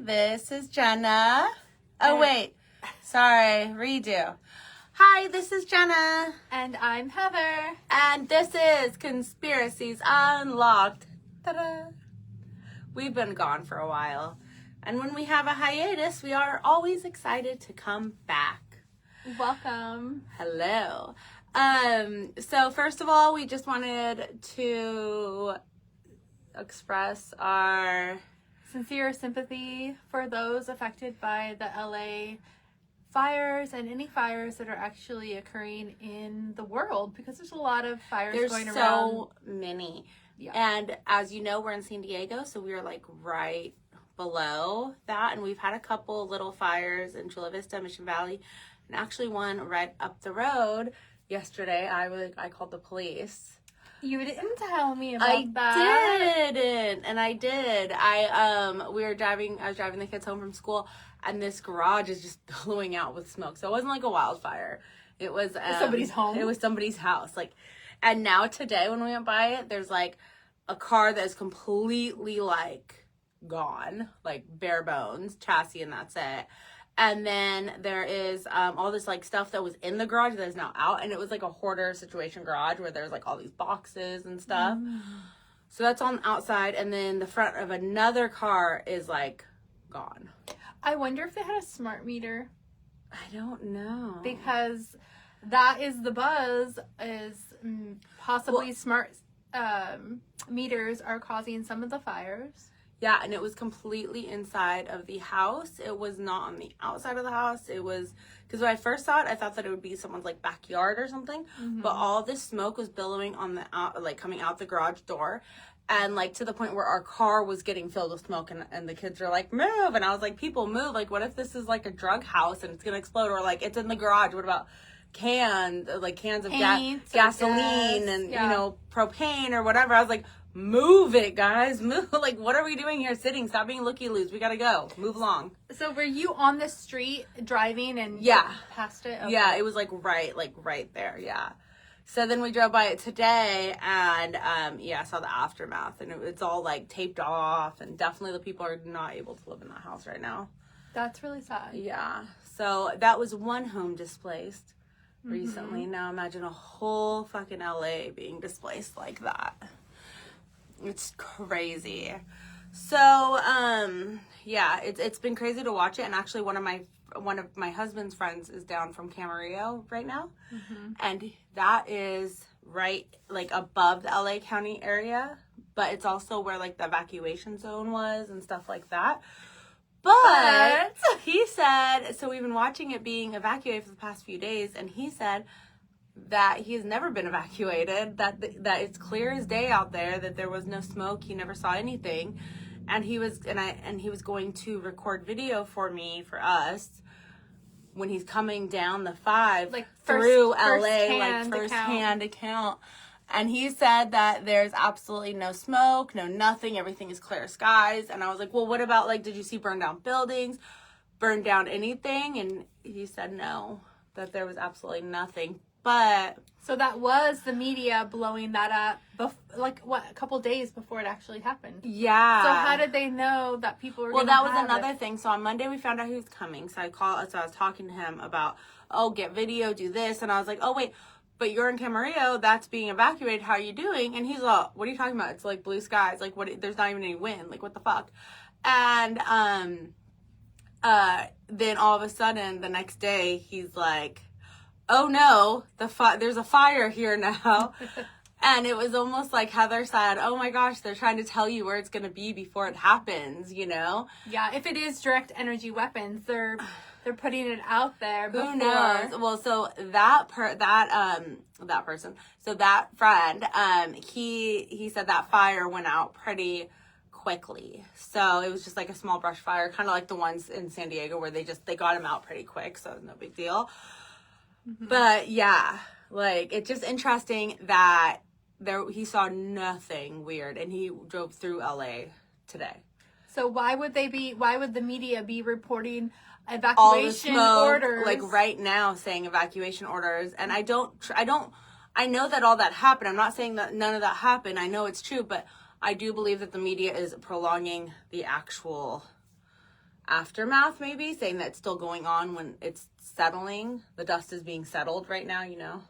this is Jenna. Oh, wait. Sorry, redo. Hi, this is Jenna. And I'm Heather. And this is Conspiracies Unlocked. Ta-da! We've been gone for a while. And when we have a hiatus, we are always excited to come back. Welcome. Hello. So first of all, we just wanted to express our sincere sympathy for those affected by the LA fires and any fires that are actually occurring in the world, because there's a lot of fires going around. There's so many. Yeah. And as you know, we're in San Diego, so we're like right below that. And we've had a couple little fires in Chula Vista, Mission Valley, and actually one right up the road. Yesterday, I called the police. You didn't tell me about that. I didn't, and I did. I was driving the kids home from school, and this garage is just billowing out with smoke. So it wasn't like a wildfire. It was somebody's home. It was somebody's house. And now today when we went by it, there's like a car that is completely like gone, like bare bones, chassis, and that's it. And then there is all this like stuff that was in the garage that is now out. And it was like a hoarder situation garage where there's like all these boxes and stuff. So that's on the outside. And then the front of another car is like gone. I wonder if they had a smart meter. I don't know. Because that is the buzz, is possibly smart meters are causing some of the fires. Yeah, and it was completely inside of the house. It was not on the outside of the house. It was, because when I first saw it, I thought that it would be someone's like backyard or something. Mm-hmm. But all this smoke was billowing on the like coming out the garage door, and like to the point where our car was getting filled with smoke, and the kids were like, "Move!" And I was like, "People move! Like, what if this is like a drug house and it's gonna explode, or like it's in the garage? What about cans of gasoline and propane or whatever?" I was like, move it, guys. Move. Like, what are we doing here sitting? Stop being looky-loos. We gotta go. Move along. So were you on the street driving and past it? Okay. Yeah, it was like right there. Yeah. So then we drove by it today, and I saw the aftermath, and it's all like taped off, and definitely the people are not able to live in that house right now. That's really sad. Yeah. So that was one home displaced recently. Now imagine a whole fucking LA being displaced like that. It's crazy. So, it's been crazy to watch it. And actually one of my husband's friends is down from Camarillo right now. Mm-hmm. And that is right, like, above the LA County area. But it's also where, like, the evacuation zone was and stuff like that. But he said, so we've been watching it being evacuated for the past few days. And he said that he's never been evacuated, that it's clear as day out there, that there was no smoke, he never saw anything, and he was going to record video for us when he's coming down the 5 through LA, first-hand account. And he said that there's absolutely no smoke, no nothing, everything is clear skies. And I was like, well, what about, like, did you see burned down buildings, burned down anything? And he said no, that there was absolutely nothing. But so that was the media blowing that up, a couple days before it actually happened. Yeah. So how did they know that people were? Well, that was another thing. So on Monday we found out he was coming. So I was talking to him about, get video, do this, and I was like, oh wait, but you're in Camarillo, that's being evacuated. How are you doing? And he's like, what are you talking about? It's like blue skies. Like what? There's not even any wind. Like what the fuck? And then all of a sudden the next day he's like, oh no, there's a fire here now. And it was almost like Heather said, oh my gosh, they're trying to tell you where it's going to be before it happens, you know? Yeah, if it is direct energy weapons, they're putting it out there before. Who knows? Well, so that person, so that friend, he said that fire went out pretty quickly. So it was just like a small brush fire, kind of like the ones in San Diego where they got him out pretty quick, so no big deal. Mm-hmm. But yeah, like it's just interesting that he saw nothing weird, and he drove through LA today. So why would the media be reporting evacuation orders? Like right now saying evacuation orders, and I know that all that happened. I'm not saying that none of that happened. I know it's true, but I do believe that the media is prolonging the actual aftermath, maybe, saying that it's still going on when it's settling. The dust is being settled right now, you know?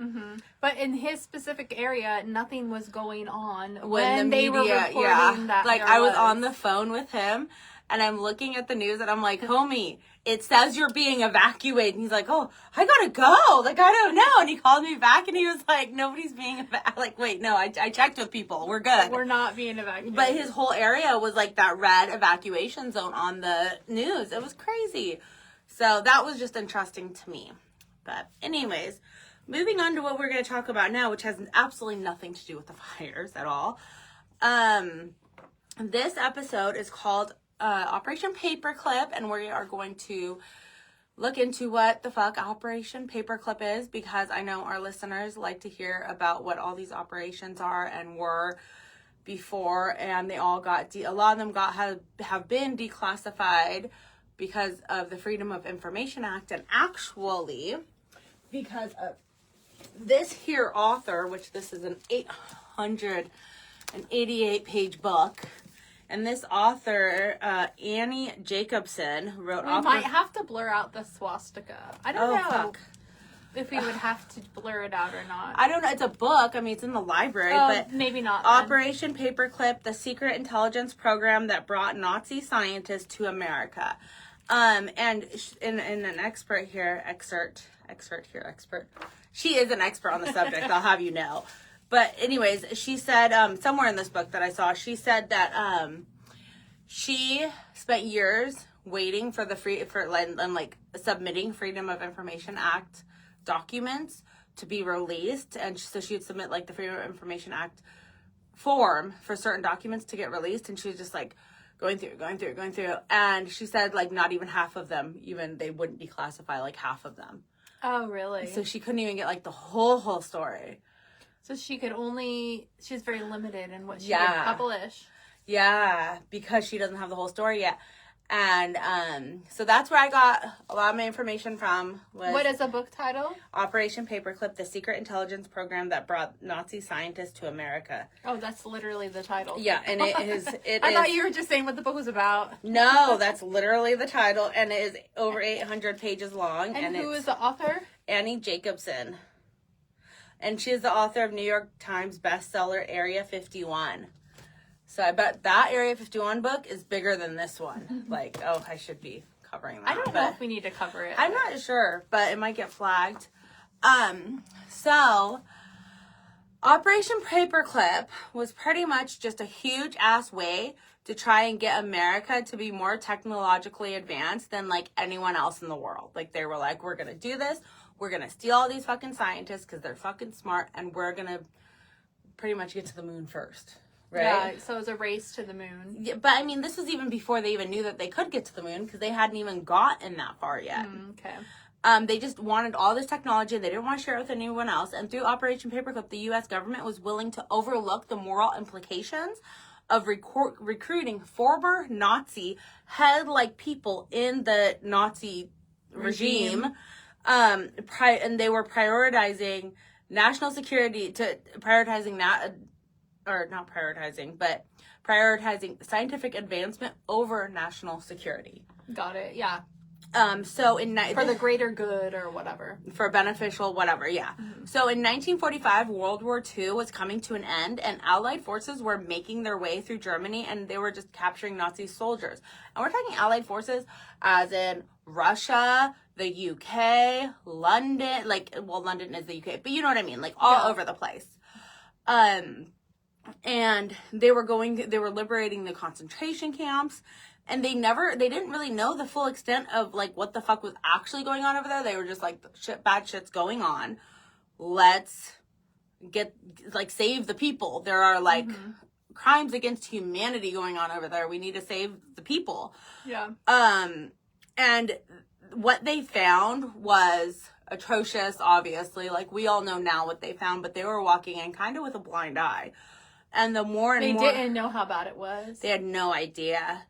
Mm-hmm. But in his specific area, nothing was going on When the they were media, reporting that like, there I was on the phone with him, and I'm looking at the news, and I'm like, homie, it says you're being evacuated. And he's like, oh, I gotta go. Like, I don't know. And he called me back, and he was like, nobody's being evacuated. Like, wait, no, I checked with people. We're good. We're not being evacuated. But his whole area was like that red evacuation zone on the news. It was crazy. So that was just interesting to me. But anyways, moving on to what we're going to talk about now, which has absolutely nothing to do with the fires at all. This episode is called Operation Paperclip, and we are going to look into what the fuck Operation Paperclip is, because I know our listeners like to hear about what all these operations are and were before, and they all got a lot of them have been declassified because of the Freedom of Information Act, and actually because of this here author, which this is an 888 page book. And this author, Annie Jacobson, wrote... We might have to blur out the swastika. I don't know if we would have to blur it out or not. I don't know. It's a book. I mean, it's in the library, but... maybe not. Operation Paperclip, the secret intelligence program that brought Nazi scientists to America. And in an excerpt. She is an expert on the subject, I'll have you know. But anyways, she said, somewhere in this book that I saw, she said that she spent years waiting for submitting Freedom of Information Act documents to be released. And so she would submit like the Freedom of Information Act form for certain documents to get released. And she was just like going through. And she said like not even half of them, even they wouldn't declassify like half of them. Oh, really? So she couldn't even get like the whole story. So she's very limited in what she can publish. Yeah, because she doesn't have the whole story yet. And so that's where I got a lot of my information from. What is the book title? Operation Paperclip, the secret intelligence program that brought Nazi scientists to America. Oh, that's literally the title. Yeah, and it is... I thought you were just saying what the book was about. No, that's literally the title, and it is over 800 pages long. And who is the author? Annie Jacobson. And she is the author of New York Times bestseller Area 51. So I bet that Area 51 book is bigger than this one. Like, I should be covering that. I don't know if we need to cover it. I'm not sure, but it might get flagged. So Operation Paperclip was pretty much just a huge ass way to try and get America to be more technologically advanced than like anyone else in the world. Like they were like, we're going to do this. We're going to steal all these fucking scientists because they're fucking smart, and we're going to pretty much get to the moon first, right? Yeah, so it was a race to the moon. Yeah, but I mean, this was even before they even knew that they could get to the moon because they hadn't even gotten that far yet. Okay. They just wanted all this technology. They didn't want to share it with anyone else. And through Operation Paperclip, the U.S. government was willing to overlook the moral implications of recruiting former Nazi head-like people in the Nazi regime. And they were prioritizing national security prioritizing scientific advancement over national security. Got it. Yeah. For the greater good or whatever. For beneficial whatever, yeah. Mm-hmm. So in 1945, World War II was coming to an end, and Allied forces were making their way through Germany, and they were just capturing Nazi soldiers. And we're talking Allied forces as in Russia, the UK, London, London is the UK, but you know what I mean, like all over the place. And they were liberating the concentration camps. And they didn't really know the full extent of, like, what the fuck was actually going on over there. They were just like, bad shit's going on. Let's save the people. There are, crimes against humanity going on over there. We need to save the people. Yeah. And what they found was atrocious, obviously. Like, we all know now what they found, but they were walking in kind of with a blind eye. And the more and more... They didn't know how bad it was. They had no idea.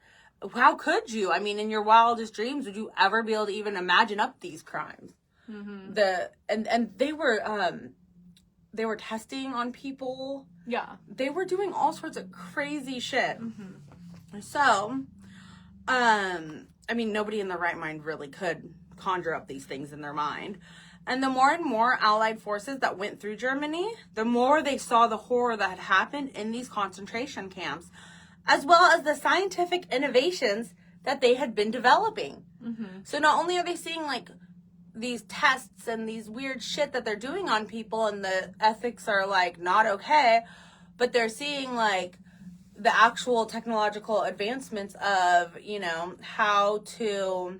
How could you? I mean, in your wildest dreams, would you ever be able to even imagine up these crimes? Mm-hmm. And they were testing on people. Yeah. They were doing all sorts of crazy shit. Mm-hmm. So, I mean, nobody in their right mind really could conjure up these things in their mind. And the more and more Allied forces that went through Germany, the more they saw the horror that had happened in these concentration camps, as well as the scientific innovations that they had been developing. Mm-hmm. So not only are they seeing like these tests and these weird shit that they're doing on people and the ethics are like not okay, but they're seeing like the actual technological advancements of, you know, how to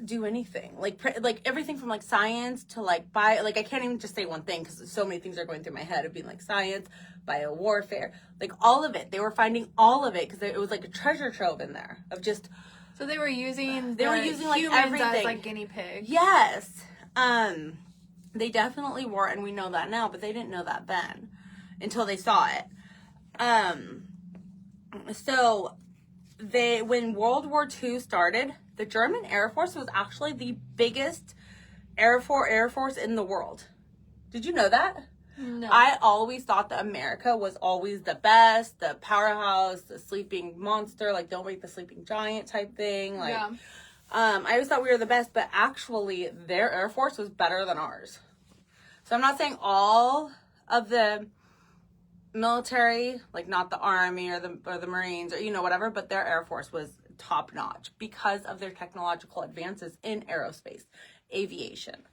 do anything, like everything from like science to like I can't even just say one thing because so many things are going through my head of being like science, bio warfare, like all of it. They were finding all of it because it was like a treasure trove in there of just. So they were using like humans everything as like guinea pigs. Yes, they definitely were, and we know that now, but they didn't know that then until they saw it. So when World War II started, the German Air Force was actually the biggest Air Force in the world. Did you know that? No. I always thought that America was always the best, the powerhouse, the sleeping monster, like don't wake the sleeping giant type thing. Like, yeah. I always thought we were the best, but actually their Air Force was better than ours. So I'm not saying all of the military, like not the Army or the Marines or, you know, whatever, but their Air Force was top notch because of their technological advances in aerospace, aviation.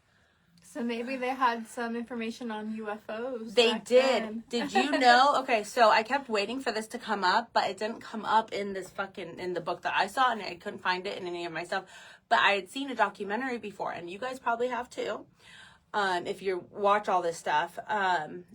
So maybe they had some information on UFOs. They did. Then. Did you know? Okay, so I kept waiting for this to come up, but it didn't come up in in the book that I saw, and I couldn't find it in any of my stuff. But I had seen a documentary before, and you guys probably have too. If you watch all this stuff,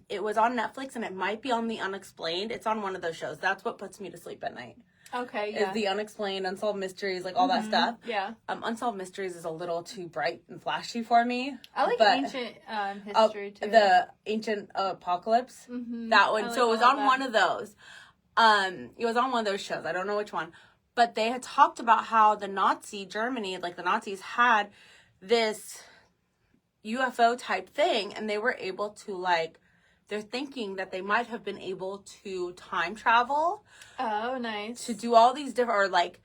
it was on Netflix, and it might be on The Unexplained. It's on one of those shows. That's what puts me to sleep at night. Okay, yeah. Is The Unexplained, Unsolved Mysteries, like all that stuff. Yeah. Unsolved Mysteries is a little too bright and flashy for me. I like ancient history too. The Ancient Apocalypse. Mm-hmm. That one. Like so it was on one of those. It was on one of those shows. I don't know which one. But they had talked about how the Nazi Germany, like the Nazis had this UFO type thing, and they were able to like, they're thinking that they might have been able to time travel. Oh, nice. To do all these different, or like,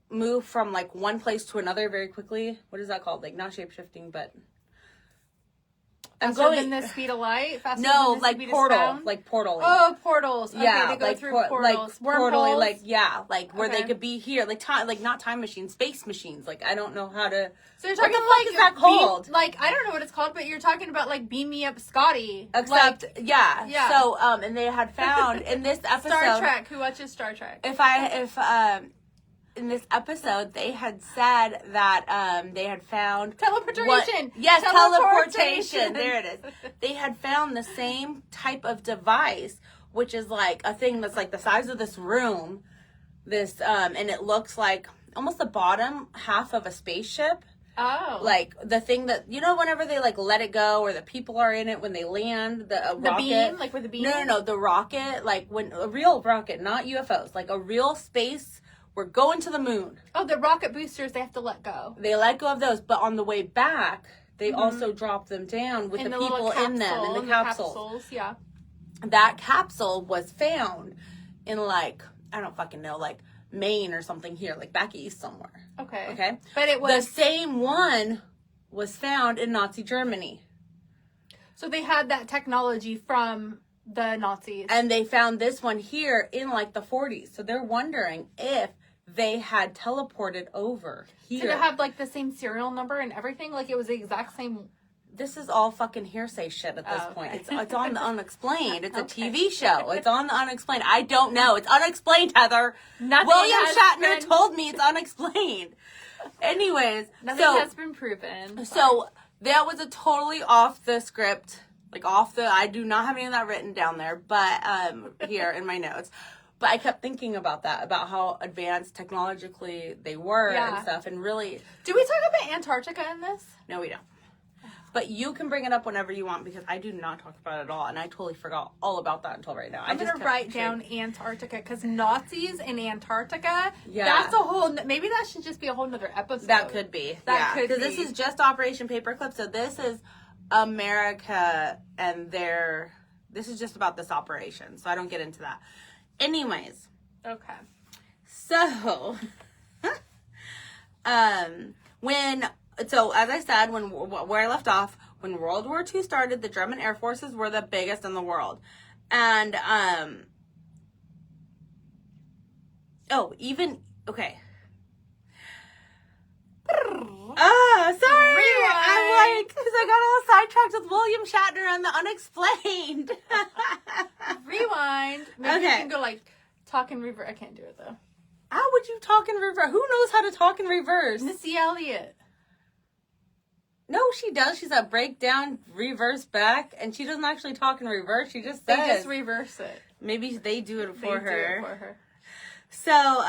move from like one place to another very quickly. What is that called? Like not shape shifting, but faster than the speed of light? No, like portal, like portal. Oh, portals. Okay, yeah, they go like through portals. Like portaling, like where Okay. they could be here, like time, like not time machines, space machines. Like I don't know how to. So you're talking what the like fuck is that called? Like I don't know what it's called, but you're talking about like Beam Me Up, Scotty. Except like, yeah. So and they had found in this episode Star Trek. Who watches Star Trek? If in this episode, they had said that they had found teleportation. Yes, teleportation. There it is. They had found the same type of device, which is like a thing that's like the size of this room. This and it looks like almost the bottom half of a spaceship. Oh, like the thing that whenever they like let it go, or the people are in it when they land, the rocket. Beam, like with the beam. No, the rocket, like when a real rocket, not UFOs, like a real space. We're going to the moon. Oh, the rocket boosters, they have to let go. They let go of those, but on the way back, they also drop them down with the people in them, in the capsules. Yeah. That capsule was found in like, I don't fucking know, like Maine or something here, like back east somewhere. Okay. But it was... The same one was found in Nazi Germany. So they had that technology from the Nazis. And they found this one here in like the 40s. So they're wondering if they had teleported over here. Did it have like the same serial number and everything? Like it was the exact same. This is all fucking hearsay shit at this point. Okay. It's on The Unexplained. It's a TV show. It's on The Unexplained. I don't know. It's unexplained, Heather. William Shatner told me it's unexplained. Anyways, nothing has been proven. So that was a totally off the script, like I do not have any of that written down there, but here in my notes. But I kept thinking about that, about how advanced technologically they were and stuff, and really. Do we talk about Antarctica in this? No, we don't. But you can bring it up whenever you want, because I do not talk about it at all, and I totally forgot all about that until right now. I'm going to write down Antarctica, because Nazis in Antarctica, yeah. That's a whole, maybe that should just be a whole nother episode. That could be. That could be. Because this is just Operation Paperclip, so this is America and this is just about this operation, so I don't get into that. Anyways. Okay. So, as I said, where I left off, when World War II started, the German Air Forces were the biggest in the world. And, okay. Sorry. Rewind. I'm like, because I got all sidetracked with William Shatner and the unexplained. Rewind. Maybe Okay. you can go like talk in reverse. I can't do it though. How would you talk in reverse? Who knows how to talk in reverse? Missy Elliott. No, she does. She's a breakdown, reverse back, and she doesn't actually talk in reverse. She just They says. just reverse it. Maybe they do it for They her. do it for her. So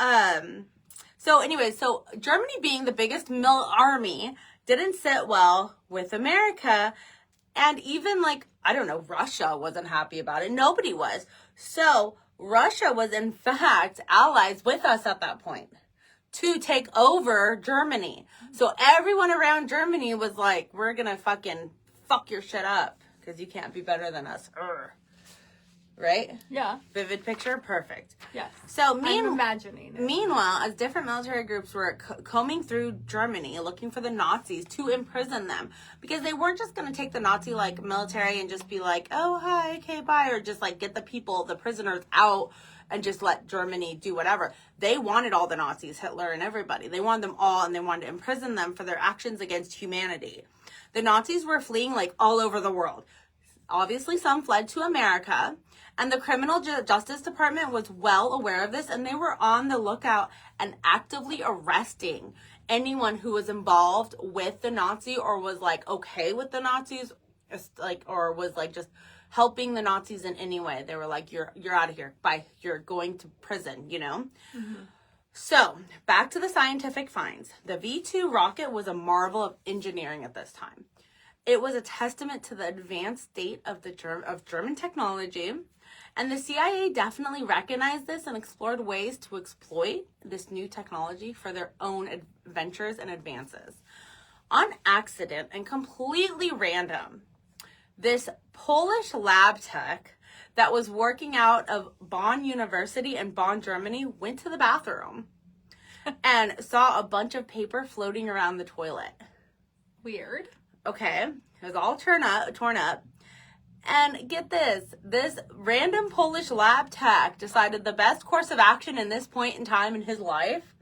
Germany being the biggest army didn't sit well with America. And even Russia wasn't happy about it. Nobody was. So Russia was in fact allies with us at that point to take over Germany. So everyone around Germany was like, we're going to fucking fuck your shit up because you can't be better than us. Urgh. Right? Yeah. Vivid picture? Perfect. Yes. So I'm imagining it. Meanwhile, as different military groups were combing through Germany looking for the Nazis to imprison them, because they weren't just going to take the Nazi military and just be like, oh, hi, okay, bye, or just get the prisoners out and just let Germany do whatever. They wanted all the Nazis, Hitler and everybody. They wanted them all, and they wanted to imprison them for their actions against humanity. The Nazis were fleeing all over the world. Obviously, some fled to America. And the criminal justice department was well aware of this, and they were on the lookout and actively arresting anyone who was involved with the Nazi or was okay with the Nazis, or was just helping the Nazis in any way. They were like, you're out of here. Bye. You're going to prison, Mm-hmm. So back to the scientific finds. The V-2 rocket was a marvel of engineering at this time. It was a testament to the advanced state of German technology. And the CIA definitely recognized this and explored ways to exploit this new technology for their own adventures and advances. On accident and completely random, this Polish lab tech that was working out of Bonn University in Bonn, Germany, went to the bathroom and saw a bunch of paper floating around the toilet. Weird. Okay, it was all torn up. And get this random Polish lab tech decided the best course of action in this point in time in his life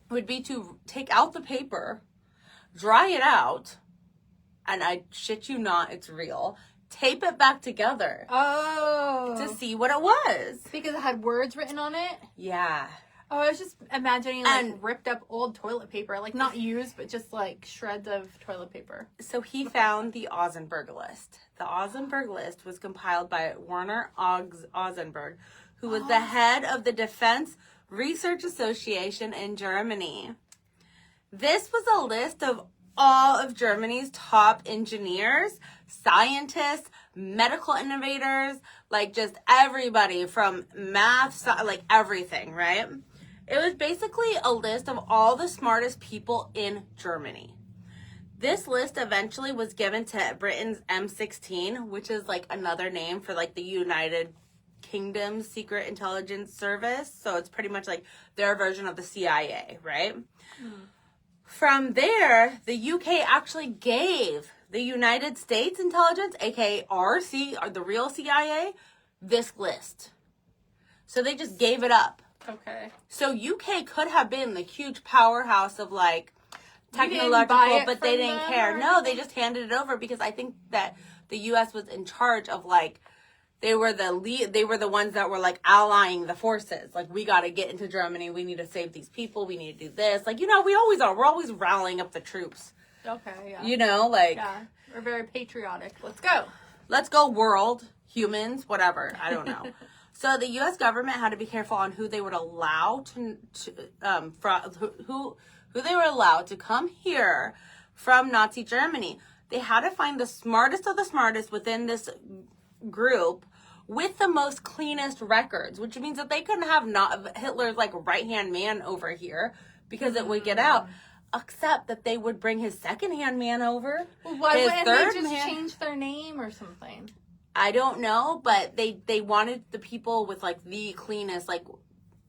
would be to take out the paper, dry it out, and I shit you not, it's real, tape it back together. Oh. To see what it was. Because it had words written on it? Yeah. Oh, I was just imagining ripped up old toilet paper, not used, but just shreds of toilet paper. So he found the Ausenberg list. The Ausenberg list was compiled by Werner Ausenberg, who was the head of the Defense Research Association in Germany. This was a list of all of Germany's top engineers, scientists, medical innovators, just everybody from math, everything, right? It was basically a list of all the smartest people in Germany. This list eventually was given to Britain's M16, which is another name for the United Kingdom's Secret Intelligence Service. So it's pretty much their version of the CIA, right? Mm. From there, the UK actually gave the United States intelligence, aka the real CIA, this list. So they just gave it up. Okay. So UK could have been the huge powerhouse of technological, but they didn't care. No, they just handed it over because I think that the US was in charge of they were the ones that were allying the forces. We got to get into Germany. We need to save these people. We need to do this. We always are. We're always rallying up the troops. Okay, yeah. Yeah, we're very patriotic. Let's go. Let's go, world, humans, whatever. I don't know. So the U.S. government had to be careful on who they would allow who they were allowed to come here from Nazi Germany. They had to find the smartest of the smartest within this group with the most cleanest records, which means that they couldn't have Hitler's right-hand man over here because it would get out. Except that they would bring his second-hand man over. Well, why wouldn't they just change their name or something? I don't know, but they wanted the people with the cleanest,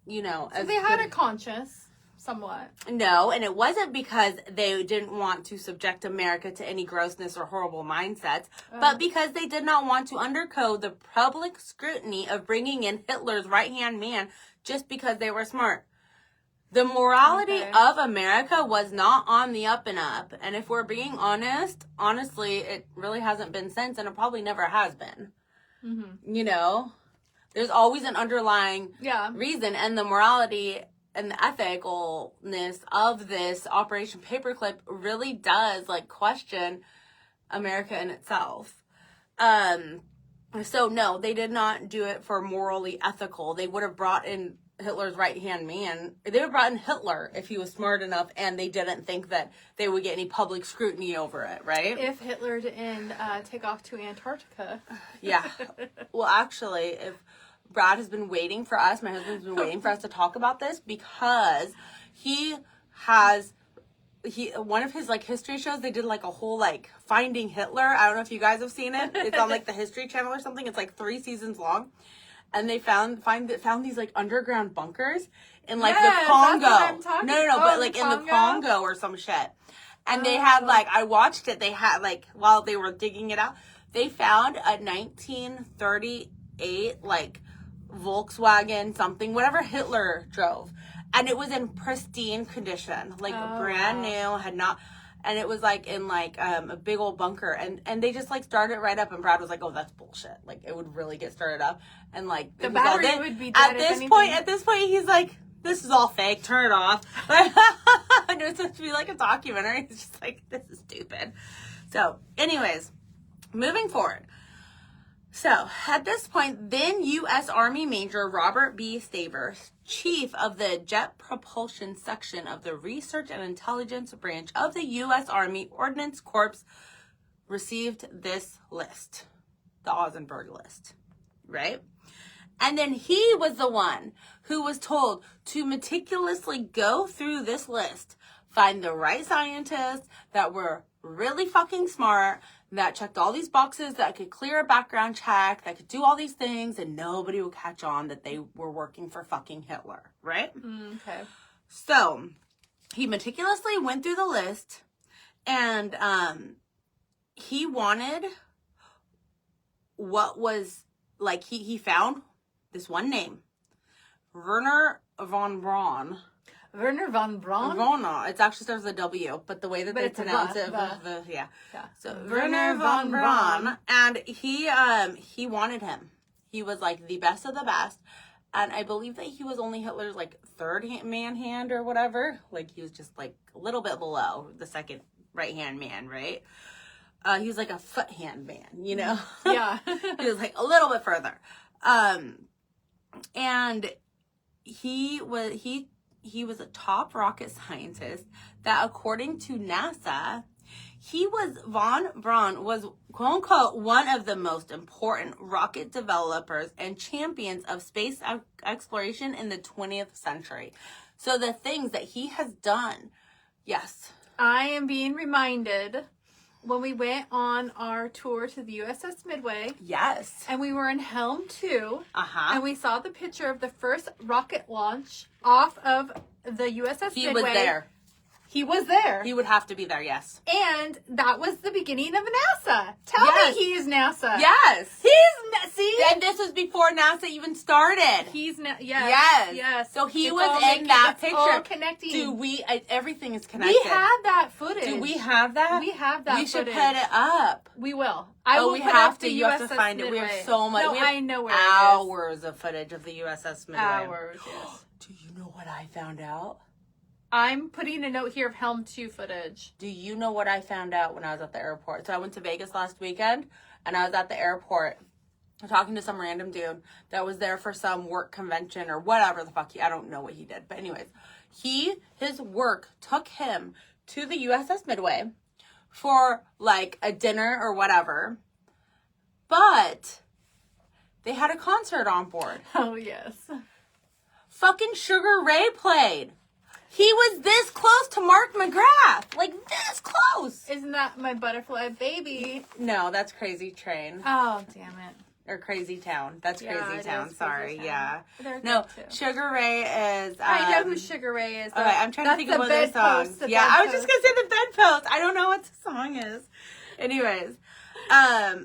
you know. So they had a conscience, somewhat. No, and it wasn't because they didn't want to subject America to any grossness or horrible mindsets, but because they did not want to undergo the public scrutiny of bringing in Hitler's right-hand man just because they were smart. The morality of America was not on the up and up. And if we're being honest, honestly, it really hasn't been since, and it probably never has been. Mm-hmm. You know? There's always an underlying reason, and the morality and the ethicalness of this Operation Paperclip really does, like, question America in itself. So, no, they did not do it for morally ethical. They would have brought in Hitler's right-hand man. They would have brought in Hitler if he was smart enough and they didn't think that they would get any public scrutiny over it, right? If Hitler didn't take off to Antarctica. Yeah. Well, actually, if Brad has been waiting for us, my husband's been waiting for us to talk about this because one of his, like, history shows, they did, like, a whole, like, Finding Hitler. I don't know if you guys have seen it. It's on, like, the History Channel or something. It's, like, 3 seasons long. And they found these, like, underground bunkers in, like, the Congo. That's what I'm No, but, like, in the Congo or some shit. And they had, like, I watched it. They had, like, while they were digging it out, they found a 1938, like, Volkswagen something, whatever Hitler drove. And it was in pristine condition. Like, brand new, had not... And it was, like, in, like, a big old bunker. And they just, like, started it right up. And Brad was like, oh, that's bullshit. Like, it would really get started up. And, like... The battery would be dead At this point, he's like, this is all fake. Turn it off. And it was supposed to be, like, a documentary. It's just like, this is stupid. So, anyways, moving forward. So, at this point, then U.S. Army Major Robert B. Stavers, chief of the Jet Propulsion Section of the Research and Intelligence Branch of the U.S. Army Ordnance Corps, received this list, the Ozenberg list, right? And then he was the one who was told to meticulously go through this list, find the right scientists that were really fucking smart, that checked all these boxes, that could clear a background check, that could do all these things, and nobody would catch on that they were working for fucking Hitler, right? Okay. So, he meticulously went through the list, and he wanted what was, like, he found this one name, Werner von Braun. Werner von Braun? Braun. It actually starts with a W, but the way that they pronounce it, yeah. So Werner von Braun, and he wanted him. He was, like, the best of the best, and I believe that he was only Hitler's, like, third man hand or whatever. Like, he was just, like, a little bit below the second right hand man, right? He was like a foot hand man, you know? Yeah. He was, like, a little bit further, and he was a top rocket scientist that, according to NASA, von Braun was, quote unquote, one of the most important rocket developers and champions of space exploration in the 20th century. So the things that he has done, yes. I am being reminded when we went on our tour to the USS Midway. Yes. And we were in Helm 2. Uh-huh. And we saw the picture of the first rocket launch off of the USS Midway. He was there. He was there. He would have to be there, yes. And that was the beginning of NASA. Tell me he is NASA. Yes. See? And this was before NASA even started. Yes. So he was in that picture. It's all connecting. Everything is connected. We have that footage. Do we have that? We have that footage. We should put it up. We will. We have to. You have to find it. We have so much. No, we have I know where hours of footage of the USS Midway. Hours, yes. Do you know what I found out? I'm putting a note here of Helm 2 footage. Do you know what I found out when I was at the airport? So I went to Vegas last weekend, and I was at the airport talking to some random dude that was there for some work convention or whatever the fuck. I don't know what he did. But anyways, his work took him to the USS Midway for, like, a dinner or whatever. But they had a concert on board. Oh, yes. Fucking Sugar Ray played. He was this close to Mark McGrath. Like, this close. Isn't that my butterfly baby? No, that's Crazy Train. Oh, damn it. Or Crazy Town. That's Yeah, Crazy it Town. is Sorry. Crazy Yeah. Town. They're No, good, too. Sugar Ray is. I know who Sugar Ray is. Okay, I'm trying to think of one of their songs. Yeah, I was just gonna say the Bedpost. I don't know what the song is. Anyways,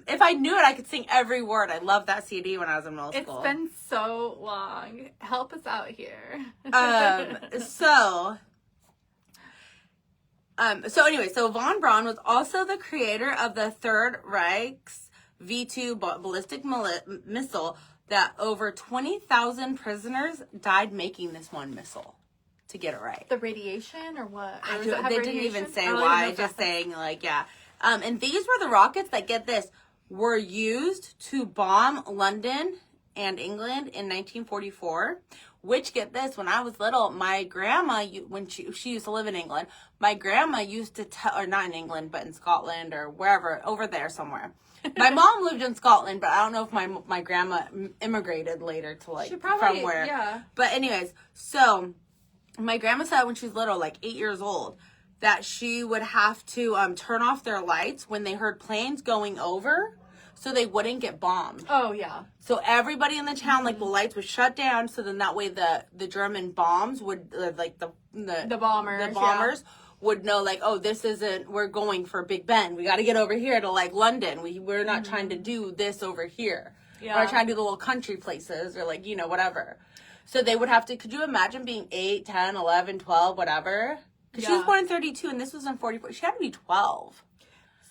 if I knew it, I could sing every word. I loved that CD when I was in middle school. It's been so long. Help us out here. So von Braun was also the creator of the Third Reich's V2 ballistic missile that over 20,000 prisoners died making this one missile to get it right. The radiation or what? Or They didn't even say why, just saying like, yeah. And these were the rockets that, get this, were used to bomb London and England in 1944. Which, get this, when I was little, my grandma, when she used to live in England, my grandma used to tell, or not in England, but in Scotland or wherever, over there somewhere. My mom lived in Scotland, but I don't know if my grandma immigrated later to like, she probably, from where. Yeah. But anyways, so my grandma said when she was little, like 8 years old, that she would have to turn off their lights when they heard planes going over, so they wouldn't get bombed. Oh, yeah. So everybody in the town, like, the lights would shut down, so then that way the German bombs would, like, the bombers would know, like, oh, this isn't, we're going for Big Ben. We got to get over here to, like, London. We're not trying to do this over here. Yeah. We're not trying to do the little country places or, like, you know, whatever. So they would have to, could you imagine being 8, 10, 11, 12, whatever? Because she was born in 32, and this was in 44. She had to be 12.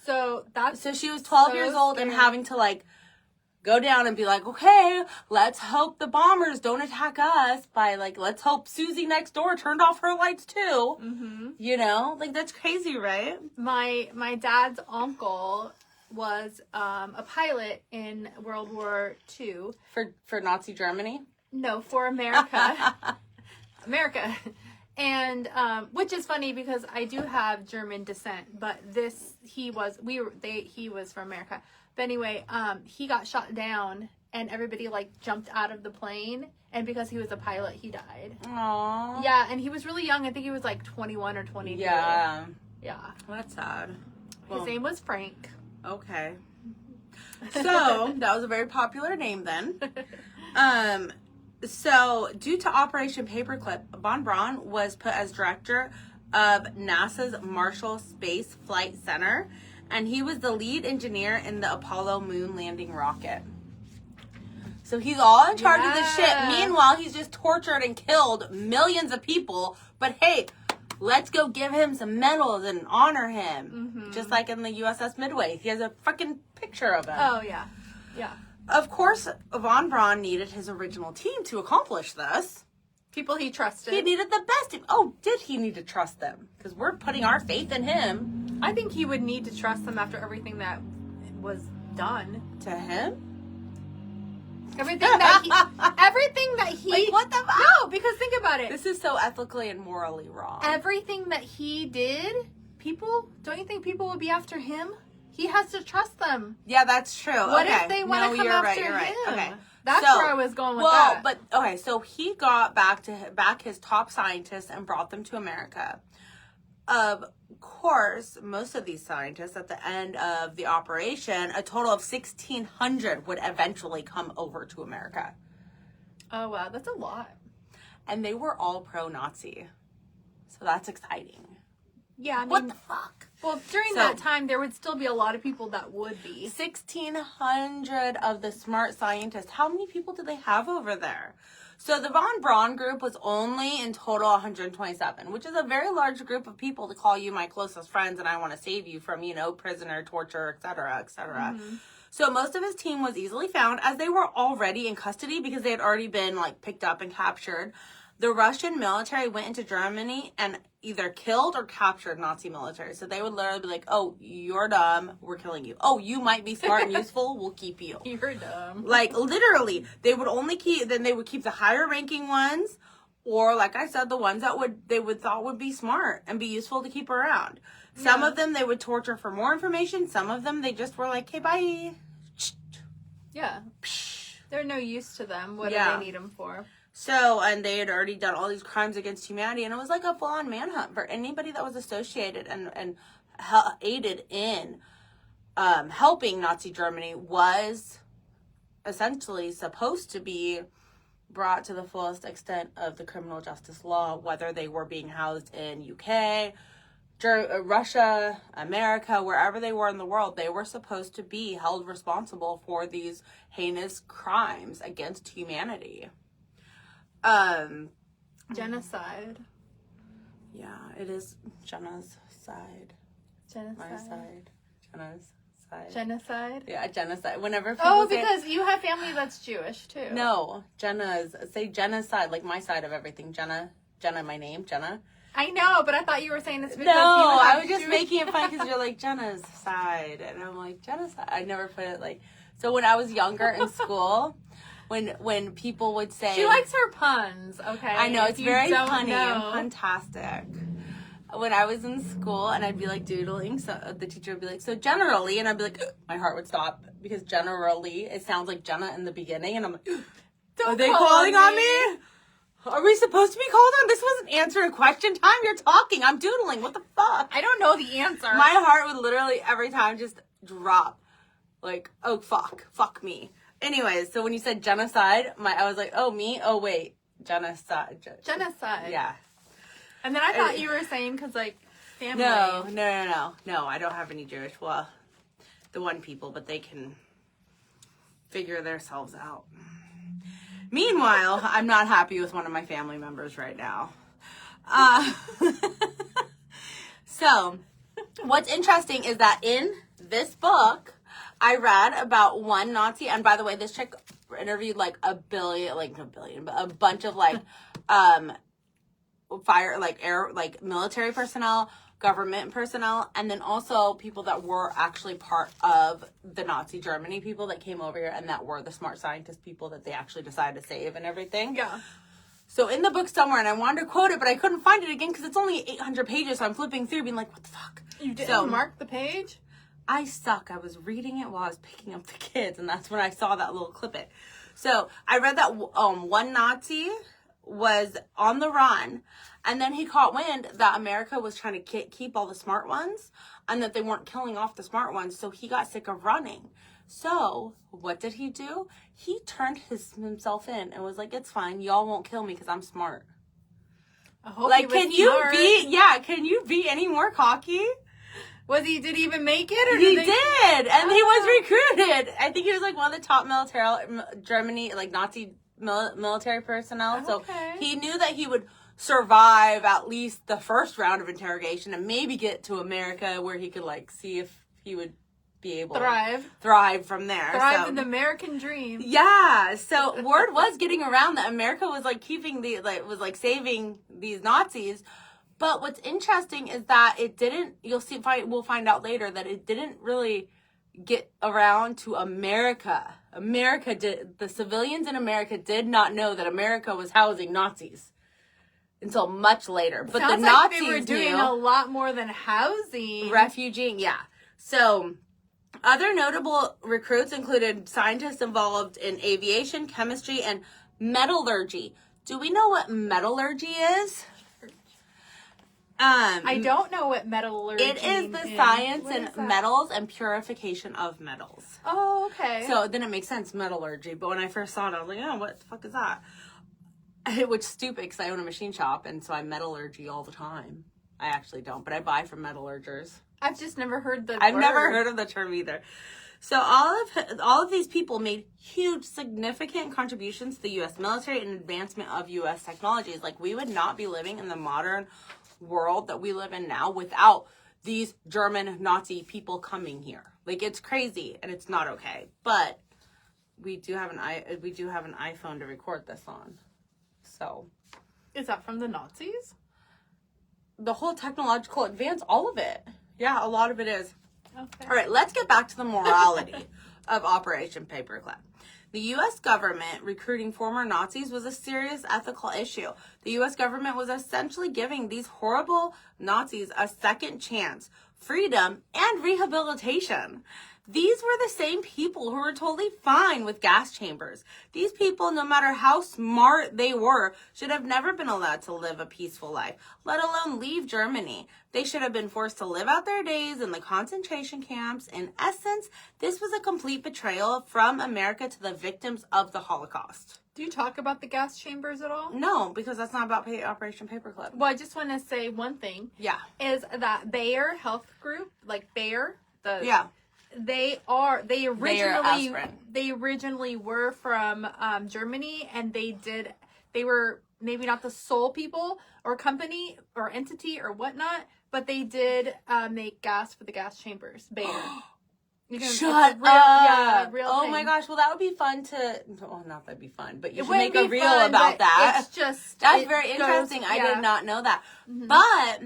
So she was 12 years old and having to, like, go down and be like, okay, let's hope the bombers don't attack us by, like, let's hope Susie next door turned off her lights too. Mm-hmm. You know? Like, that's crazy, right? My dad's uncle was a pilot in World War II. For Nazi Germany? No, for America. America. And which is funny because I do have German descent, but he was from America. But anyway, he got shot down and everybody like jumped out of the plane, and because he was a pilot, he died. Aww. Yeah, and he was really young. I think he was like 21 or 22. Yeah. Yeah. Well, that's sad. His name was Frank. Okay. So that was a very popular name then. So, due to Operation Paperclip, von Braun was put as director of NASA's Marshall Space Flight Center, and he was the lead engineer in the Apollo moon landing rocket. So he's all in charge of the ship. Meanwhile, he's just tortured and killed millions of people. But hey, let's go give him some medals and honor him. Mm-hmm. Just like in the USS Midway. He has a freaking picture of him. Oh, yeah. Yeah. Of course, von Braun needed his original team to accomplish this. People he trusted. He needed the best team. Oh, did he need to trust them? Because we're putting our faith in him. I think he would need to trust them after everything that was done. To him? Everything that he... Like, what the fuck? No, because think about it. This is so ethically and morally wrong. Everything that he did, don't you think people would be after him? He has to trust them. Yeah, that's true. What if they want to come after him? Right. Okay. That's where I was going with that. But okay, so he got back his top scientists and brought them to America. Of course, most of these scientists at the end of the operation, a total of 1,600 would eventually come over to America. Oh wow, that's a lot. And they were all pro-Nazi. So that's exciting. Yeah, I mean, what the fuck? Well, during that time, there would still be a lot of people that would be. 1,600 of the smart scientists. How many people do they have over there? So the von Braun group was only in total 127, which is a very large group of people to call you my closest friends and I want to save you from, prisoner, torture, etc., etc. Mm-hmm. So most of his team was easily found as they were already in custody because they had already been picked up and captured. The Russian military went into Germany and either killed or captured Nazi military. So they would literally be like, oh, you're dumb, we're killing you. Oh, you might be smart and useful, we'll keep you. You're dumb. Literally, they would keep the higher ranking ones, or like I said, the ones that they would thought would be smart and be useful to keep around. Some of them they would torture for more information. Some of them they just were like, hey, bye. Yeah. They're no use to them. What do they need them for? So, and they had already done all these crimes against humanity, and it was like a full-on manhunt for anybody that was associated and aided in helping Nazi Germany was essentially supposed to be brought to the fullest extent of the criminal justice law, whether they were being housed in UK, Russia, America, wherever they were in the world. They were supposed to be held responsible for these heinous crimes against humanity. Genocide. Yeah, it is Jenna's side. My side. Jenna's side. Genocide? Yeah, genocide. Whenever people say, because you have family that's Jewish, too. no, Jenna's. Say genocide, like my side of everything. Jenna, my name, Jenna. I know, but I thought you were saying it's because No, you have I was just Jewish- making it fun because you're like, Jenna's side. And I'm like, genocide. I never put it like... So when I was younger in school, when people would say... She likes her puns, okay? I know, it's very funny know. and fantastic. When I was in school and I'd be like doodling, so the teacher would be like, so generally, and I'd be like, my heart would stop because generally it sounds like Jenna in the beginning, and I'm like, are they calling on me? Are we supposed to be called on? This wasn't answering question time. You're talking. I'm doodling. What the fuck? I don't know the answer. My heart would literally every time just drop. Like, oh, fuck me. Anyways, so when you said genocide, I was like, oh, me? Oh, wait. Genocide. Genocide. Yeah. And then I thought you were saying because, like, family. No, I don't have any Jewish. Well, the one people, but they can figure themselves out. Meanwhile, I'm not happy with one of my family members right now. So, what's interesting is that in this book, I read about one Nazi, and by the way, this chick interviewed like a bunch of like, military personnel, government personnel, and then also people that were actually part of the Nazi Germany people that came over here and that were the smart scientist people that they actually decided to save and everything. Yeah. So in the book somewhere, and I wanted to quote it, but I couldn't find it again because it's only 800 pages, so I'm flipping through being like, what the fuck? You didn't mark the page? I suck. I was reading it while I was picking up the kids, and that's when I saw that little clip. So I read that one Nazi was on the run, and then he caught wind that America was trying to keep all the smart ones, and that they weren't killing off the smart ones, so he got sick of running. So what did he do? He turned himself in and was like, it's fine, y'all won't kill me because I'm smart. I hope like, can you be any more cocky? Did he even make it? Or He did, and he was recruited. I think he was like one of the top Nazi military personnel. Okay. So he knew that he would survive at least the first round of interrogation and maybe get to America where he could like see if he would be able to thrive from there. Thrive in the American dream. Yeah. So word was getting around that America was like saving these Nazis. But what's interesting is that it didn't, we'll find out later that it didn't really get around to America. The civilians in America did not know that America was housing Nazis until much later. But Sounds the Nazis they were doing a lot more than housing. Refugee, yeah. So other notable recruits included scientists involved in aviation, chemistry, and metallurgy. Do we know what metallurgy is? I don't know what metallurgy is. It is the science in metals and purification of metals. Oh, okay. So then it makes sense, metallurgy. But when I first saw it, I was like, oh, what the fuck is that? Which is stupid because I own a machine shop, and so I metallurgy all the time. I actually don't, but I buy from metallurgers. I've just never heard the I've word. never heard of the term either. So all of these people made huge, significant contributions to the U.S. military and advancement of U.S. technologies. Like, we would not be living in the modern world that we live in now without these German Nazi people coming here. Like, it's crazy and it's not okay. But we do have an iPhone to record this on. So, is that from the Nazis? The whole technological advance, all of it. Yeah, a lot of it is. Okay. All right, let's get back to the morality of Operation Paperclip. The U.S. government recruiting former Nazis was a serious ethical issue. The U.S. government was essentially giving these horrible Nazis a second chance, freedom, and rehabilitation. These were the same people who were totally fine with gas chambers. These people, no matter how smart they were, should have never been allowed to live a peaceful life, let alone leave Germany. They should have been forced to live out their days in the concentration camps. In essence, this was a complete betrayal from America to the victims of the Holocaust. Do you talk about the gas chambers at all? No, because that's not about Operation Paperclip. Well, I just want to say one thing. Yeah. Is that Bayer Health Group, like Bayer, Yeah. They originally were from Germany, and they were maybe not the sole people or company or entity or whatnot, but they did make gas for the gas chambers. Bayer. Shut up! Yeah, real oh thing. my gosh! Well, that would be fun to. Well, not that'd be fun, but you should wouldn't make a be reel fun, about but that. It's just that's very interesting. I did not know that. Mm-hmm. But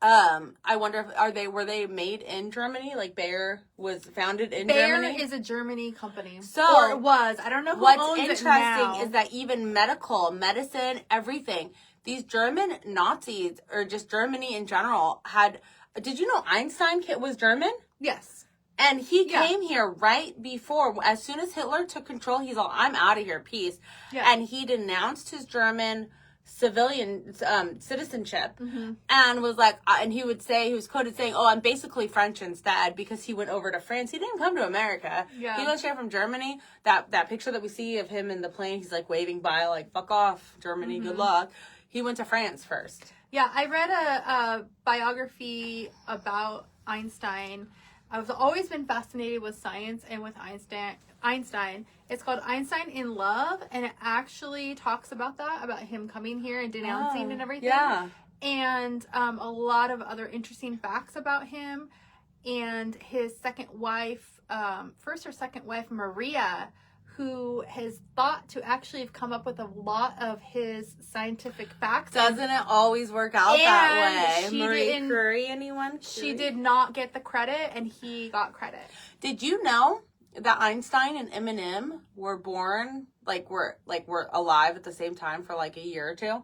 I wonder if were they made in Germany? Like Bayer was founded in Germany. Bayer is a Germany company. So or it was. I don't know who what's owns interesting it now. is that even medicine, everything, these German Nazis or just Germany in general had. Did you know Einstein was German? Yes. And he came here right before, as soon as Hitler took control, he's all, I'm out of here, peace. Yeah. And he denounced his German civilian citizenship and was like, and he was quoted saying, oh, I'm basically French instead, because he went over to France. He didn't come to America. Yeah. He went straight from Germany. That picture that we see of him in the plane, he's like waving by, like, fuck off, Germany, good luck. He went to France first. Yeah, I read a biography about Einstein. I've always been fascinated with science and with Einstein. It's called Einstein in Love, and it actually talks about that, about him coming here and denouncing and everything. Yeah. And a lot of other interesting facts about him. And his second wife, first or second wife, Maria, who has thought to actually have come up with a lot of his scientific facts. Doesn't it always work out that way? She Marie Curie, anyone? She did not get the credit, and he got credit. Did you know that Einstein and Eminem were born, were alive at the same time for like a year or two?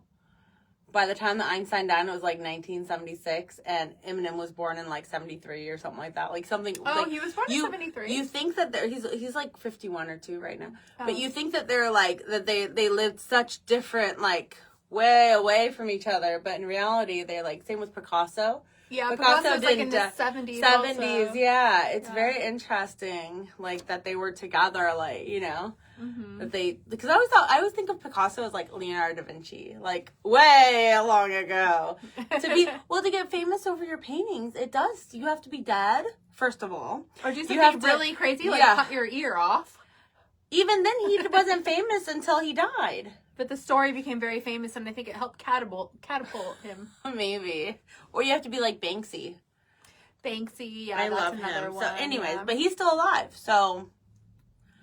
By the time that Einstein died, it was like 1976, and Eminem was born in like 73 or something like that. Like something. Oh, like, he was born in 73. You think that he's like 51 or 2 right now, but you think that they're like that they lived such different, like way away from each other, but in reality they're like same with Picasso. Yeah, Picasso was like in the 70s. 70s, also. Yeah. It's very interesting, like that they were together, like, you know. That because I always think of Picasso as like Leonardo da Vinci, like way long ago. To get famous over your paintings, you have to be dead, first of all. Or do something really crazy, like cut your ear off. Even then, he wasn't famous until he died. But the story became very famous, and I think it helped catapult him. Maybe. Or you have to be like Banksy. Banksy, yeah, I that's love another him. one. So anyways, yeah. But he's still alive, so...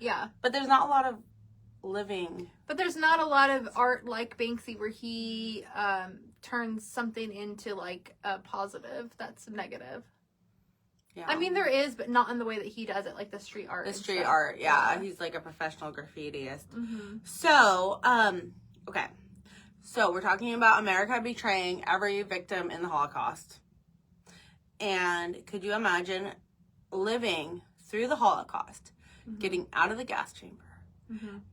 Yeah. But there's not a lot of living. But there's not a lot of art like Banksy where he turns something into like a positive that's negative. Yeah. I mean, there is, but not in the way that he does it, like the street art. The street art, yeah. He's like a professional graffitiist. So, okay. So we're talking about America betraying every victim in the Holocaust. And could you imagine living through the Holocaust, getting out of the gas chamber,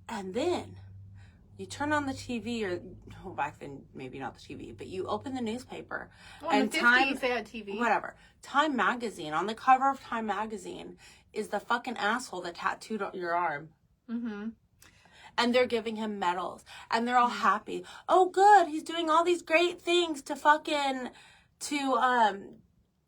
and then you turn on the TV, or back then maybe not the TV, but you open the newspaper, and the 50s they had TV. Whatever. Time magazine, on the cover of Time magazine is the fucking asshole that tattooed your arm. And they're giving him medals, and they're all happy. Oh, good, he's doing all these great things to fucking to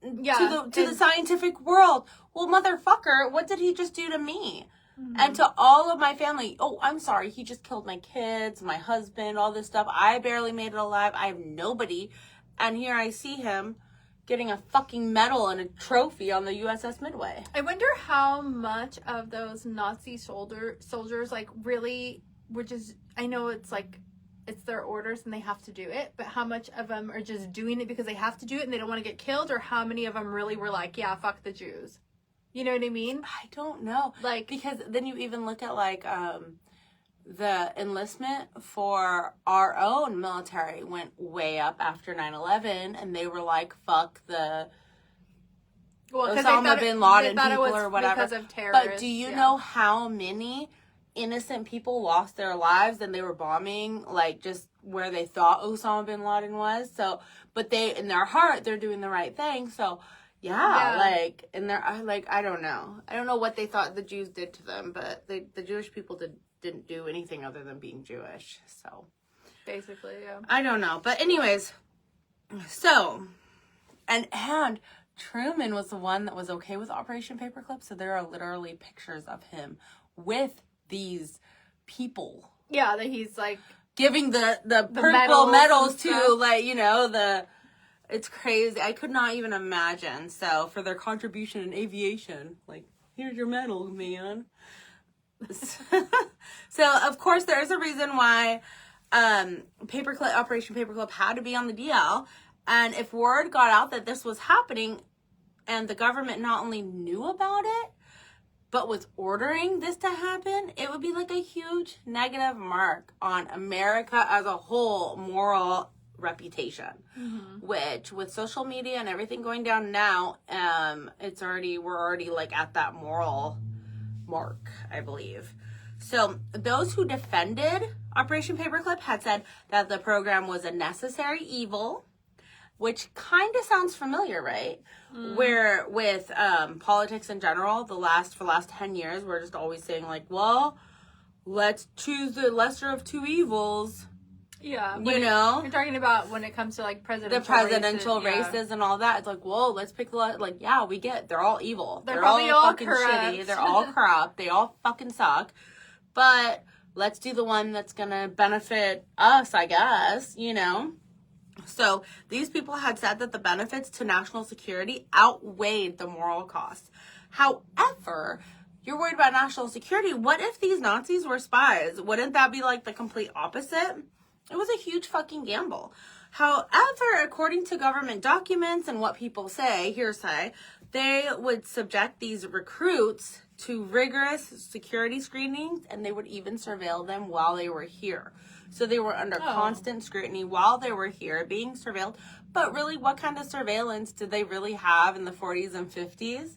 the scientific world. Well, motherfucker, what did he just do to me? And to all of my family? Oh, I'm sorry, he just killed my kids, my husband, all this stuff. I barely made it alive. I have nobody. And here I see him getting a fucking medal and a trophy on the USS Midway. I wonder how much of those Nazi soldiers like really were just, I know it's like, it's their orders and they have to do it, but how much of them are just doing it because they have to do it and they don't want to get killed, or how many of them really were like, yeah, fuck the Jews? You know what I mean? I don't know. Like, because then you even look at like the enlistment for our own military went way up after 9/11, and they were like, fuck the Well, 'cause Osama bin Laden they thought it people was or whatever. because of terrorists. But do you know how many innocent people lost their lives and they were bombing like just where they thought Osama bin Laden was? So, but they, in their heart, they're doing the right thing. So, yeah. Like, in their, like, I don't know. I don't know what they thought the Jews did to them, but the Jewish people didn't do anything other than being Jewish. So, basically, yeah. I don't know. But anyways, so, and Truman was the one that was okay with Operation Paperclip, so there are literally pictures of him with these people. Yeah, that he's like giving the purple medals to, like, you know, it's crazy. I could not even imagine. So, for their contribution in aviation, like, here's your medal, man. So, of course, there is a reason why Operation Paperclip had to be on the DL. And if word got out that this was happening and the government not only knew about it, but was ordering this to happen, it would be like a huge negative mark on America as a whole moral reputation. Mm-hmm. Which, with social media and everything going down now, we're already like at that moral mark, I believe. So those who defended Operation Paperclip had said that the program was a necessary evil, which kind of sounds familiar, right? Mm. Where with politics in general, for the last 10 years, we're just always saying like, well, let's choose the lesser of two evils. Yeah. You know? You're talking about when it comes to like presidential races and all that. It's like, whoa, let's pick we get, they're all evil. They're probably all fucking corrupt. Shitty. They're all corrupt. They all fucking suck. But let's do the one that's gonna benefit us, I guess, you know? So these people had said that the benefits to national security outweighed the moral costs. However, you're worried about national security. What if these Nazis were spies? Wouldn't that be like the complete opposite? It was a huge fucking gamble. However, according to government documents and what people say, hearsay, they would subject these recruits to rigorous security screenings, and they would even surveil them while they were here. So they were under constant scrutiny while they were here, being surveilled. But really, what kind of surveillance did they really have in the 40s and 50s?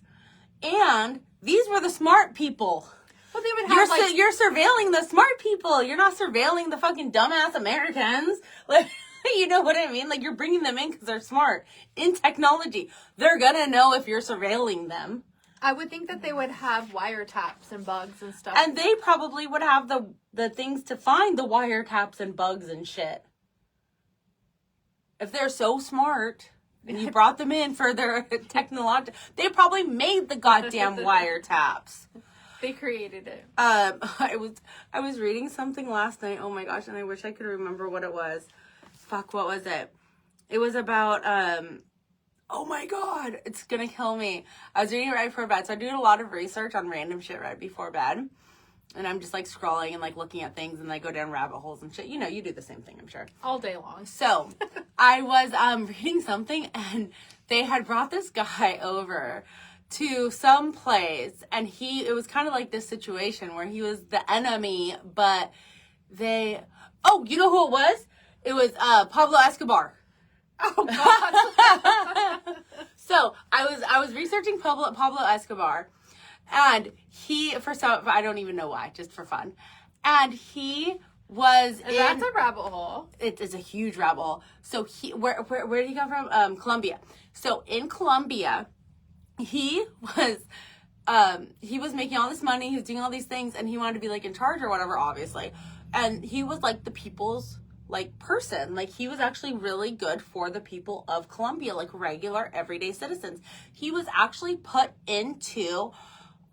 And these were the smart people. Well, they would have you're surveilling the smart people. You're not surveilling the fucking dumbass Americans. Like, you know what I mean? Like, you're bringing them in because they're smart. In technology, they're gonna know if you're surveilling them. I would think that they would have wiretaps and bugs and stuff. And they probably would have the things to find the wiretaps and bugs and shit. If they're so smart and you brought them in for their technology, they probably made the goddamn wiretaps. They created it. I was reading something last night. Oh my gosh, and I wish I could remember what it was. Fuck, what was it? It was about oh my god, it's gonna kill me. I was reading it right before bed, so I'm doing a lot of research on random shit right before bed. And I'm just like scrolling and like looking at things and like go down rabbit holes and shit. You know, you do the same thing, I'm sure. All day long. So I was reading something and they had brought this guy over to some place, and it was kind of like this situation where he was the enemy, but you know who it was? It was Pablo Escobar. Oh God. So I was researching Pablo Escobar, and I don't even know why, just for fun. And he was that's a rabbit hole. It is a huge rabbit hole. So where did he come from? Colombia. So in Colombia, he was making all this money, he was doing all these things, and he wanted to be like in charge or whatever, obviously. And he was like the people's like person. Like, he was actually really good for the people of Colombia, like regular everyday citizens. He was actually put into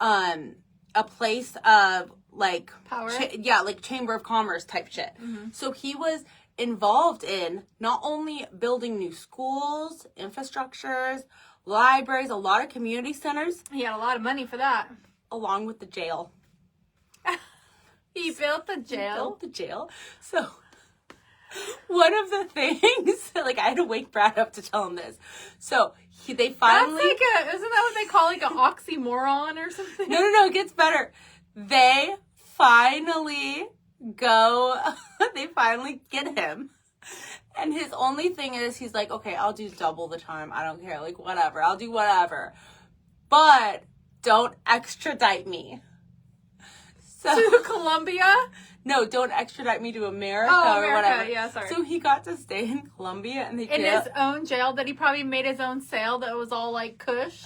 a place of like power. Like Chamber of Commerce type shit. Mm-hmm. So he was involved in not only building new schools, infrastructures, libraries, a lot of community centers. He had a lot of money for that. Along with the jail. He built the jail? So one of the things, like, I had to wake Brad up to tell him this. So they finally... That's isn't that what they call like an oxymoron or something? No, it gets better. They finally get him. And his only thing is, he's like, okay, I'll do double the time. I don't care. Like, whatever. I'll do whatever. but don't extradite me. So, to Colombia? No, don't extradite me to America, Oh, or whatever. yeah, sorry. So he got to stay in Colombia, and in his own jail that he probably made his own cell that was all like cush.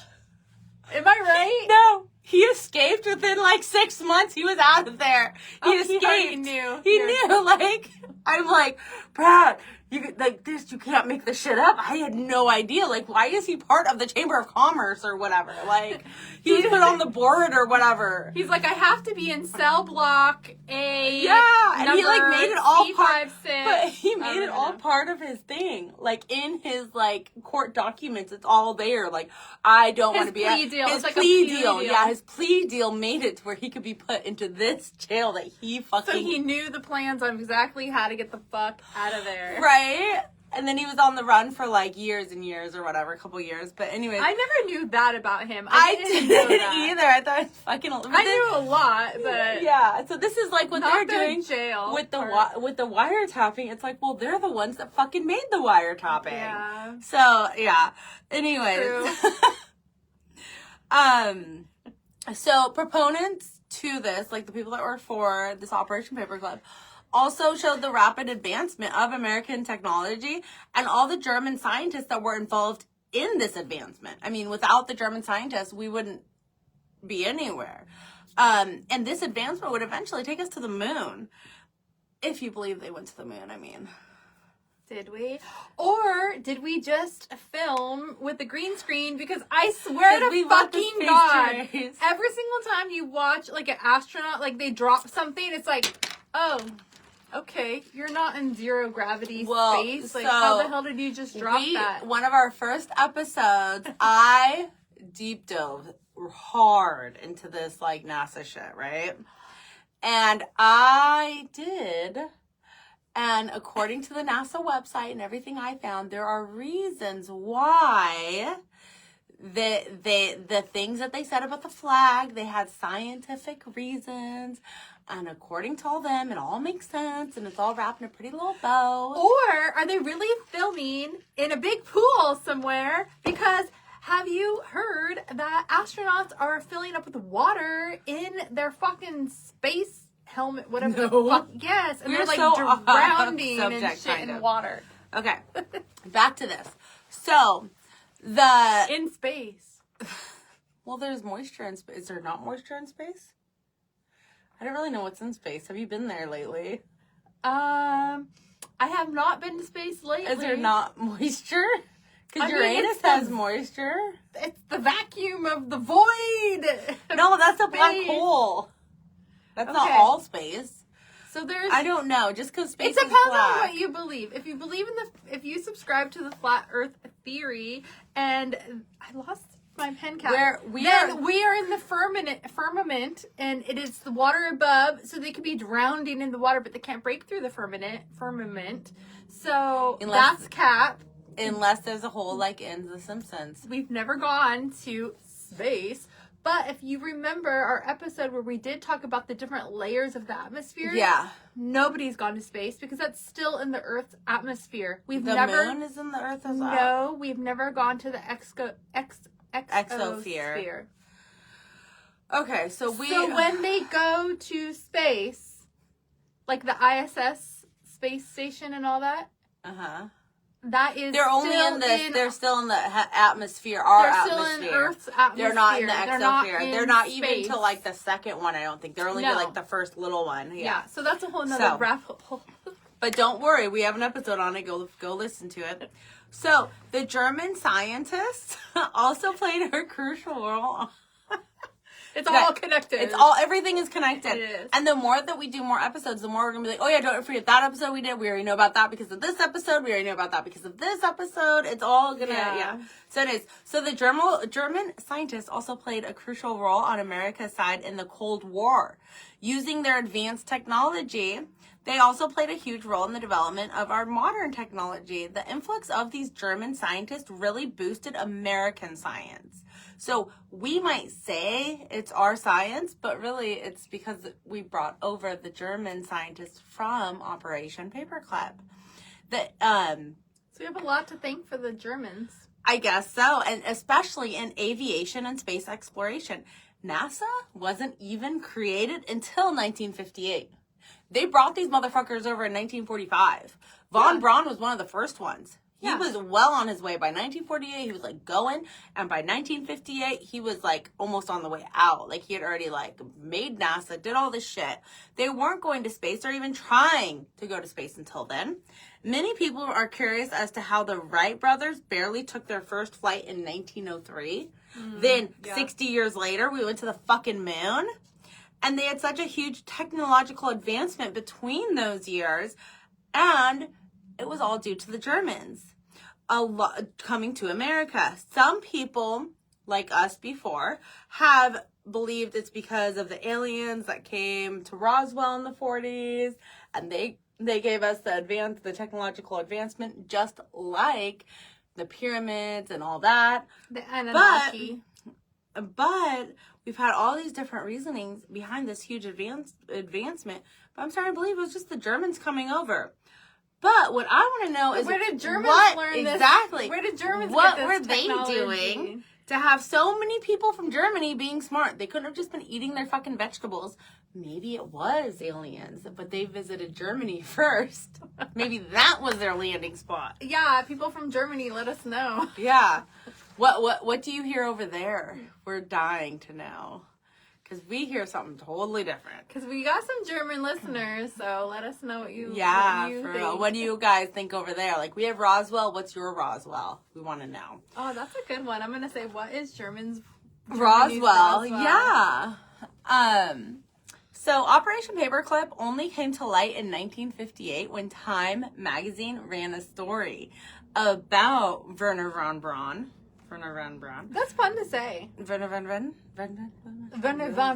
Am I right? No, he escaped within like 6 months. He was out of there. He escaped. He knew. He knew. Like, I'm like, Brad, you like this. You can't make this shit up. I had no idea. Like, why is he part of the Chamber of Commerce or whatever? Like, he was put on the board or whatever. He's like, I have to be in cell block A. Yeah, and he like made it all part. C56. But he made it all part of his thing. Like in his like court documents, it's all there. Like, I don't want to be plea deal. His It's like plea a plea deal. deal. Yeah, his plea deal made it to where he could be put into this jail that he fucking. So he knew the plans on exactly how to get the fuck out of there. Right. And then he was on the run for like years and years or whatever, a couple years. But anyways, I never knew that about him. I didn't didn't know that. either. I thought it was fucking. I knew a lot, but yeah. So this is like what not they're doing jail with the part. with the wiretapping. It's like, well, they're the ones that fucking made the wiretapping. Yeah. So yeah. Anyways, so proponents to this, like the people that were for this Operation Paperclip, also showed the rapid advancement of American technology and all the German scientists that were involved in this advancement. I mean, without the German scientists, we wouldn't be anywhere. And this advancement would eventually take us to the moon. If you believe they went to the moon, I mean. Did we? Or did we just film with the green screen? Because I swear to fucking God, every single time you watch like an astronaut, like they drop something, it's like, oh, okay, you're not in zero gravity space. Like, how the hell did you just drop that? One of our first episodes, I deep dove hard into this like NASA shit, right? And I did. And according to the NASA website and everything I found, there are reasons why the things that they said about the flag, they had scientific reasons. And according to all them, it all makes sense. And it's all wrapped in a pretty little bow. Or are they really filming in a big pool somewhere? Because have you heard that astronauts are filling up with water in their fucking space helmet, whatever the fuck. Yes, and they're like so drowning subject, and shit in water. Okay, back to this. So, in space. Well, there's moisture in space. Is there not moisture in space? I don't really know what's in space. Have you been there lately? I have not been to space lately. Is there not moisture? Because Uranus has moisture. It's the vacuum of the void. No, that's a black hole. That's not all space. So there's. I don't know. Just because space. It depends on what you believe. If you believe in if you subscribe to the flat Earth theory, and I lost my pen cap. We are in the firmament, and it is the water above, so they could be drowning in the water, but they can't break through the firmament. So that's cap. Unless there's a hole like in The Simpsons. We've never gone to space. But if you remember our episode where we did talk about the different layers of the atmosphere, nobody's gone to space because that's still in the Earth's atmosphere. The moon is in the Earth as well? No, we've never gone to the exosphere. Okay, so when they go to space, like the ISS space station and all that, that is they're still in the atmosphere, our atmosphere. Still in Earth's atmosphere. They're not in the exosphere. They're not space. even to like the second one, I don't think. They're only to like the first little one. Yeah. So that's a whole nother rabbit hole. But don't worry, we have an episode on it. Go listen to it. So the German scientists also played a crucial role. It's all connected. Everything is connected. It is. And the more that we do more episodes, the more we're going to be like, oh yeah, don't forget that episode we did. We already know about that because of this episode. We already know about that because of this episode. It's all going to, So it is. So the German scientists also played a crucial role on America's side in the Cold War. Using their advanced technology, they also played a huge role in the development of our modern technology. The influx of these German scientists really boosted American science. So we might say it's our science, but really it's because we brought over the German scientists from Operation Paperclip. So we have a lot to thank for the Germans. I guess so. And especially in aviation and space exploration. NASA wasn't even created until 1958. They brought these motherfuckers over in 1945. Von Braun was one of the first ones. He was well on his way. By 1948, he was like going. And by 1958, he was like almost on the way out. Like he had already like made NASA, did all this shit. They weren't going to space or even trying to go to space until then. Many people are curious as to how the Wright brothers barely took their first flight in 1903. Then 60 years later, we went to the fucking moon. And they had such a huge technological advancement between those years. And it was all due to the Germans coming to America. Some people, like us before, have believed it's because of the aliens that came to Roswell in the 40s, and they gave us the technological advancement, just like the pyramids and all that. The Anunnaki. But we've had all these different reasonings behind this huge advancement. But I'm starting to believe it was just the Germans coming over. But what I want to know is where did Germans learn this? Exactly. Where did Germans what get this were they technology? doing to have so many people from Germany being smart? They couldn't have just been eating their fucking vegetables. Maybe it was aliens, but they visited Germany first. Maybe that was their landing spot. Yeah, people from Germany, let us know. Yeah. What do you hear over there? We're dying to know. Because we hear something totally different. Because we got some German listeners, so let us know what you for think. real. What do you guys think over there? Like, we have Roswell. What's your Roswell? We want to know. Oh, that's a good one. I'm going to say, what is Germany's Roswell? Yeah. So Operation Paperclip only came to light in 1958 when Time magazine ran a story about Werner von Braun. That's fun to say. Werner von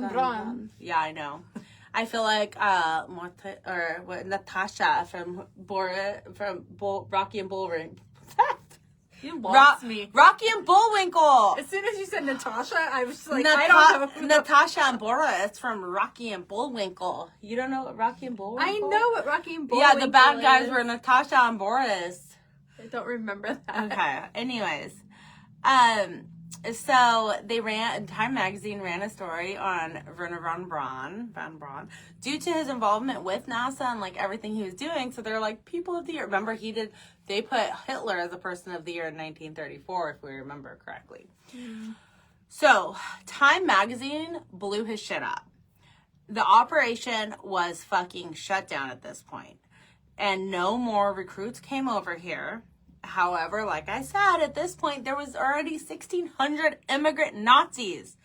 Braun. Yeah, I know. I feel like Natasha from Rocky and Bullwinkle. You lost me. Rocky and Bullwinkle. As soon as you said Natasha, I was just like, I don't know. Natasha and Boris from Rocky and Bullwinkle. You don't know what Rocky and Bullwinkle? I know what Rocky and Bullwinkle is. Yeah, the bad guys were Natasha and Boris. I don't remember that. Okay. Anyways. So Time magazine ran a story on Werner von Braun, due to his involvement with NASA and like everything he was doing. So they're like people of the year. Remember they put Hitler as a person of the year in 1934, if we remember correctly. So Time magazine blew his shit up. The operation was fucking shut down at this point, and no more recruits came over here. However, like I said, at this point, there was already 1,600 immigrant Nazis.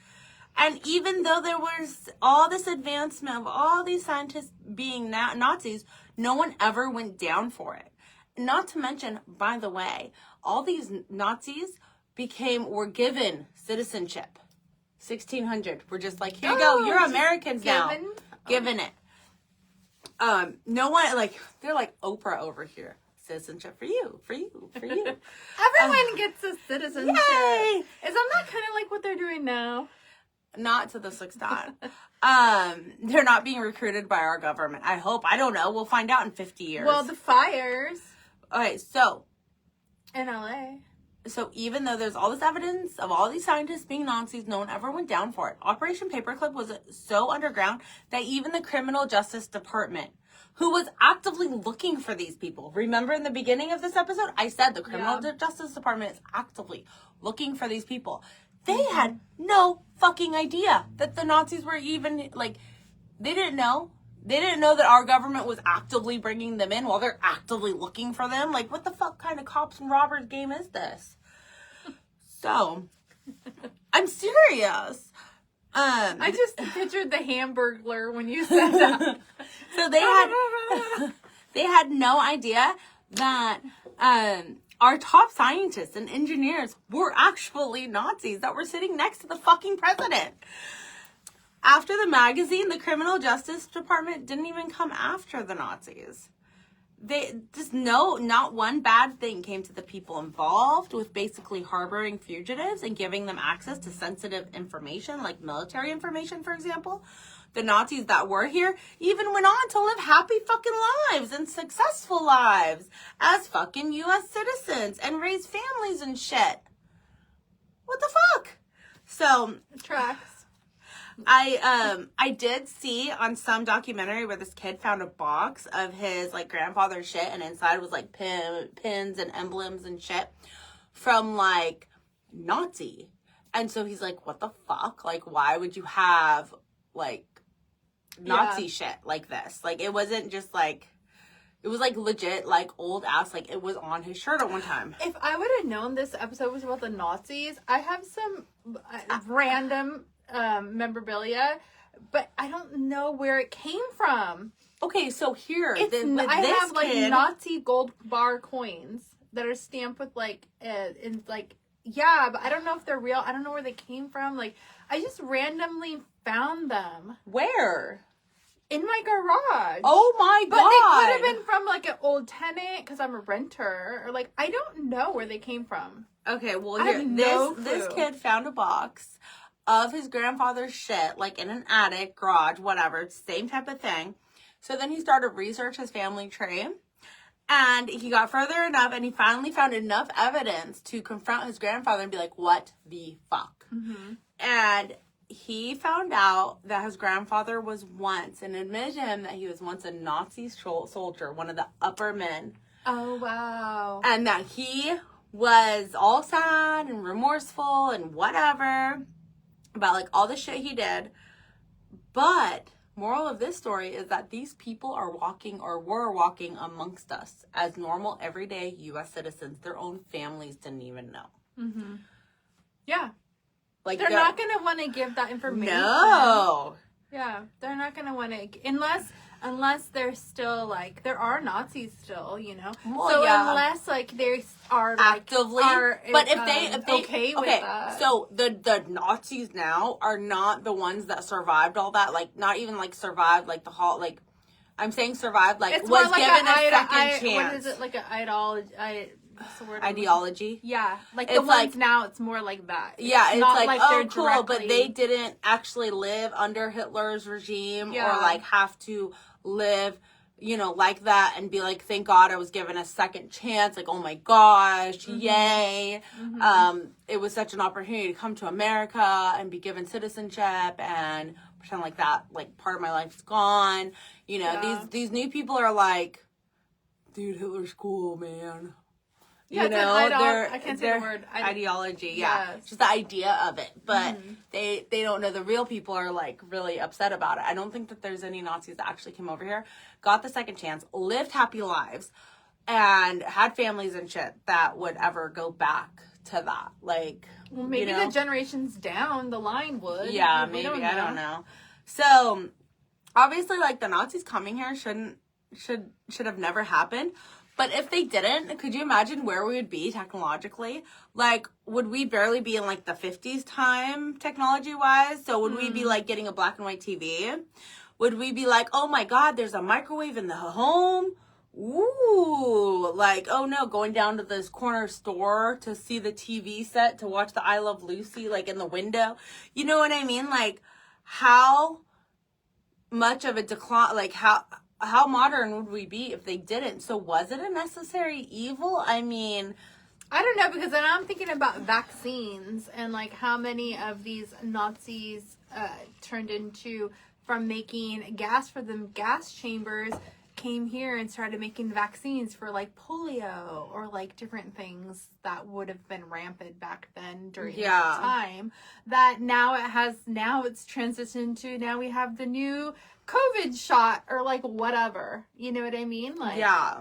And even though there was all this advancement of all these scientists being Nazis, no one ever went down for it. Not to mention, by the way, all these Nazis were given citizenship. 1,600 were just like, here you go, you're Americans now. Given it. No one, like, they're like Oprah over here. Citizenship for you. Everyone gets a citizenship. Yay! Isn't that kind of like what they're doing now? Not to this extent. They're not being recruited by our government. I hope. I don't know. We'll find out in 50 years. Well, the fires. Okay, so. In LA. So even though there's all this evidence of all these scientists being Nazis, no one ever went down for it. Operation Paperclip was so underground that even the Criminal Justice Department, who was actively looking for these people. Remember in the beginning of this episode, I said the Criminal Justice Department is actively looking for these people. They had no fucking idea that the Nazis were even, like, they didn't know. They didn't know that our government was actively bringing them in while they're actively looking for them. Like, what the fuck kind of cops and robbers game is this? So, I'm serious. I just pictured the Hamburglar when you said that. So they had no idea that our top scientists and engineers were actually Nazis that were sitting next to the fucking president. After the magazine, the Criminal Justice Department didn't even come after the Nazis. Not one bad thing came to the people involved with basically harboring fugitives and giving them access to sensitive information, like military information, for example. The Nazis that were here even went on to live happy fucking lives and successful lives as fucking U.S. citizens and raise families and shit. what the fuck? So Tracks. I did see on some documentary where this kid found a box of his like grandfather's shit, and inside was like pins and emblems and shit from like Nazi. And so he's like, what the fuck? Like, why would you have like Nazi shit like this? Like, it wasn't just like, it was like legit, like old ass, like it was on his shirt at one time. If I would have known this episode was about the Nazis, I have some random memorabilia, but I don't know where it came from. Okay, so here, I have like Nazi gold bar coins that are stamped with like, in like, yeah, but I don't know if they're real. I don't know where they came from. Like, I just randomly found them. Where? In my garage. Oh my God. But they could have been from like an old tenant because I'm a renter. Or like, I don't know where they came from. Okay, well, here, this kid found a box of his grandfather's shit, like in an attic, garage, whatever, same type of thing. So then he started research his family tree, and he got further enough, and he finally found enough evidence to confront his grandfather and be like, what the fuck? Mm-hmm. And he found out that his grandfather was once, and admitted to him that he was once a Nazi soldier, one of the upper men. Oh, wow. And that he was all sad and remorseful and whatever about like all the shit he did. But moral of this story is that these people are walking or were walking amongst us as normal everyday U.S. citizens. Their own families didn't even know. Mm-hmm. Yeah. Like they're not going to want to give that information. No. Yeah. They're not going to want to, unless they're still like, there are Nazis still, you know. Well, so yeah. Unless like they are actively, but if they okay with that. So the Nazis now are not the ones that survived all that. Like not even like survived like the whole like. I'm saying survived like it's was like given a second chance. What is it, like an ideology? Yeah, like it's the ones now, it's more like that. Yeah, it's not like they're oh cool, directly... but they didn't actually live under Hitler's regime or like have to live, you know, like that and be like, thank God I was given a second chance. Like, oh my gosh, yay! It was such an opportunity to come to America and be given citizenship and pretend like that, like part of my life's gone. You know, these new people are like, dude, Hitler's cool, man. Yeah, you know, I can't say the word. Ideology, yeah. Yes. Just the idea of it. But they don't know the real people are like really upset about it. I don't think that there's any Nazis that actually came over here, got the second chance, lived happy lives, and had families and shit that would ever go back to that. Like, well, maybe the generations down the line would. Yeah, maybe. I don't know. So, obviously, like, the Nazis coming here should have never happened. But if they didn't, could you imagine where we would be technologically? Like, would we barely be in, like, the 50s time technology-wise? So would we be, like, getting a black and white TV? Would we be like, oh, my God, there's a microwave in the home? Ooh, like, oh, no, going down to this corner store to see the TV set to watch the I Love Lucy, like, in the window. You know what I mean? Like, how much of a decline, like, how modern would we be if they didn't? So was it a necessary evil? I mean, I don't know, because then I'm thinking about vaccines and like how many of these Nazis turned into from making gas for them gas chambers came here and started making vaccines for like polio or like different things that would have been rampant back then during that time, that now it's transitioned to, now we have the new COVID shot or like whatever, you know what I mean? Like, yeah,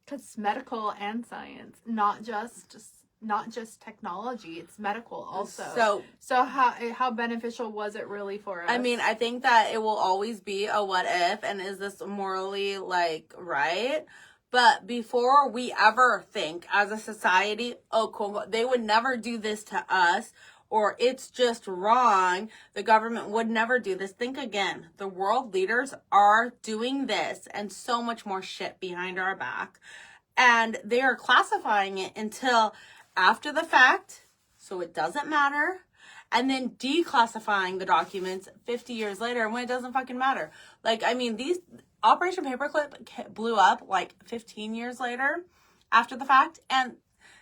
because it's medical and science, not just technology. It's medical also. So how beneficial was it really for us? I mean, I think that it will always be a what if, and is this morally like right? But before we ever think as a society, oh cool, they would never do this to us, or it's just wrong, the government would never do this. Think again. The world leaders are doing this and so much more shit behind our back. And they are classifying it until after the fact, so it doesn't matter. And then declassifying the documents 50 years later when it doesn't fucking matter. Like, I mean, these Operation Paperclip blew up like 15 years later after the fact. And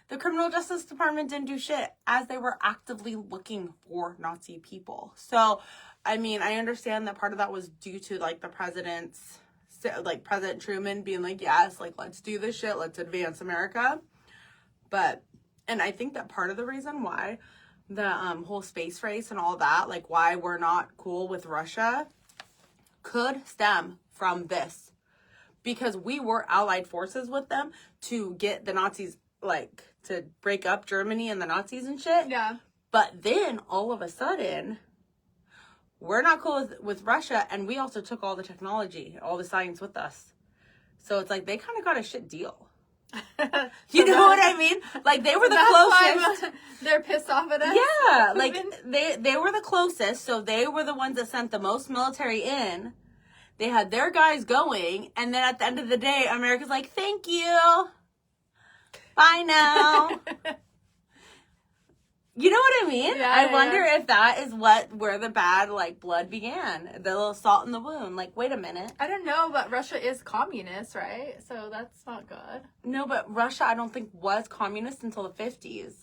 The criminal justice department didn't do shit as they were actively looking for Nazi people. So, I mean, I understand that part of that was due to, like, the president's, like, President Truman being like, yes, like, let's do this shit, let's advance America. But, and I think that part of the reason why the whole space race and all that, like, why we're not cool with Russia could stem from this. Because we were allied forces with them to get the Nazis, like, to break up Germany and the Nazis and shit. Yeah. But then, all of a sudden, we're not cool with Russia, and we also took all the technology, all the science with us. So it's like, they kind of got a shit deal. You know what I mean? Like, they were the closest. Why they're pissed off at us. Yeah, like, they were the closest, so they were the ones that sent the most military in. They had their guys going, and then at the end of the day, America's like, thank you. Bye now. You know what I mean? Yeah, I wonder if that is where the bad, like, blood began. The little salt in the wound. Like, wait a minute. I don't know, but Russia is communist, right? So that's not good. No, but Russia, I don't think, was communist until the 50s.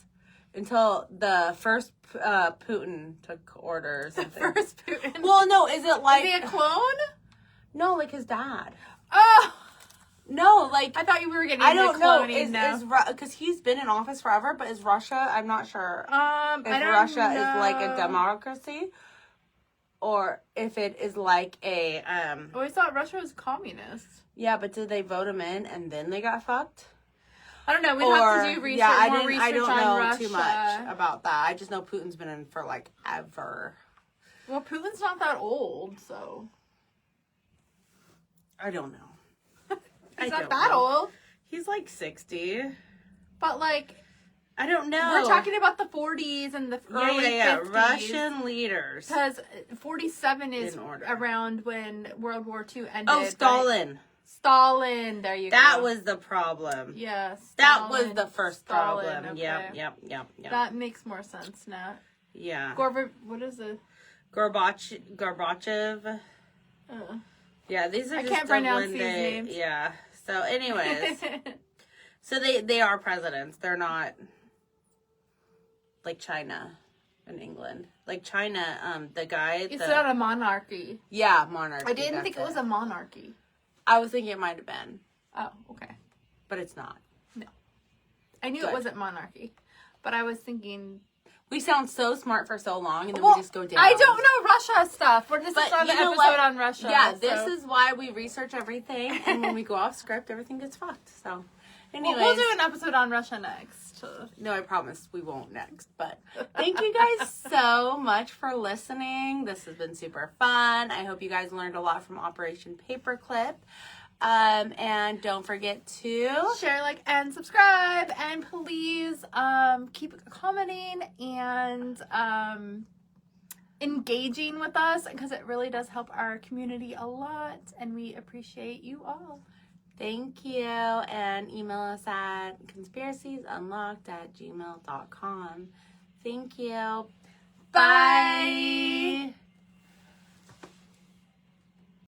Until the first Putin took order or something. First Putin. Well, no, is it like... Is he a clone? No, like his dad. Oh! No, like... I thought you were getting I into don't know. cloning Because he's been in office forever, but is Russia... I'm not sure I if don't Russia know. is like a democracy or if it is like a... I always thought Russia was communist. Yeah, but did they vote him in and then they got fucked? I don't know. We have to do research. Yeah, research I don't on know Russia. too much about that. I just know Putin's been in for like ever. Well, Putin's not that old, so... I don't know. He's not that old. He's like 60. But, like... I don't know. We're talking about the 40s and the early 50s. Russian leaders. Because 47 is In order. around when World War II ended. Oh, Stalin. Right? Stalin. There you go. That was the problem. Yes. That was the first Stalin, problem. okay. Yep. That makes more sense now. Yeah. What is it? Gorbachev. Yeah, these are I just can't pronounce when these names. Yeah. So, anyways. So they are presidents. They're not like China and England. Like China, the guy... It's not a monarchy. Yeah, monarchy. I didn't think it was a monarchy. I was thinking it might have been. Oh, okay. But it's not. No. I knew Good. it wasn't monarchy. But I was thinking... We sound so smart for so long, and then Well, we just go down. I don't know Russia stuff. This is not you an know episode what? on Russia. Yeah, so. this is why we research everything, and when we go off script, everything gets fucked. So, anyways. We'll do an episode on Russia next. No, I promise we won't next. But thank you guys so much for listening. This has been super fun. I hope you guys learned a lot from Operation Paperclip. And don't forget to share, like, and subscribe, and please keep commenting and engaging with us, because it really does help our community a lot, and we appreciate you all. Thank you, and email us at conspiraciesunlocked@gmail.com. Thank you. Bye.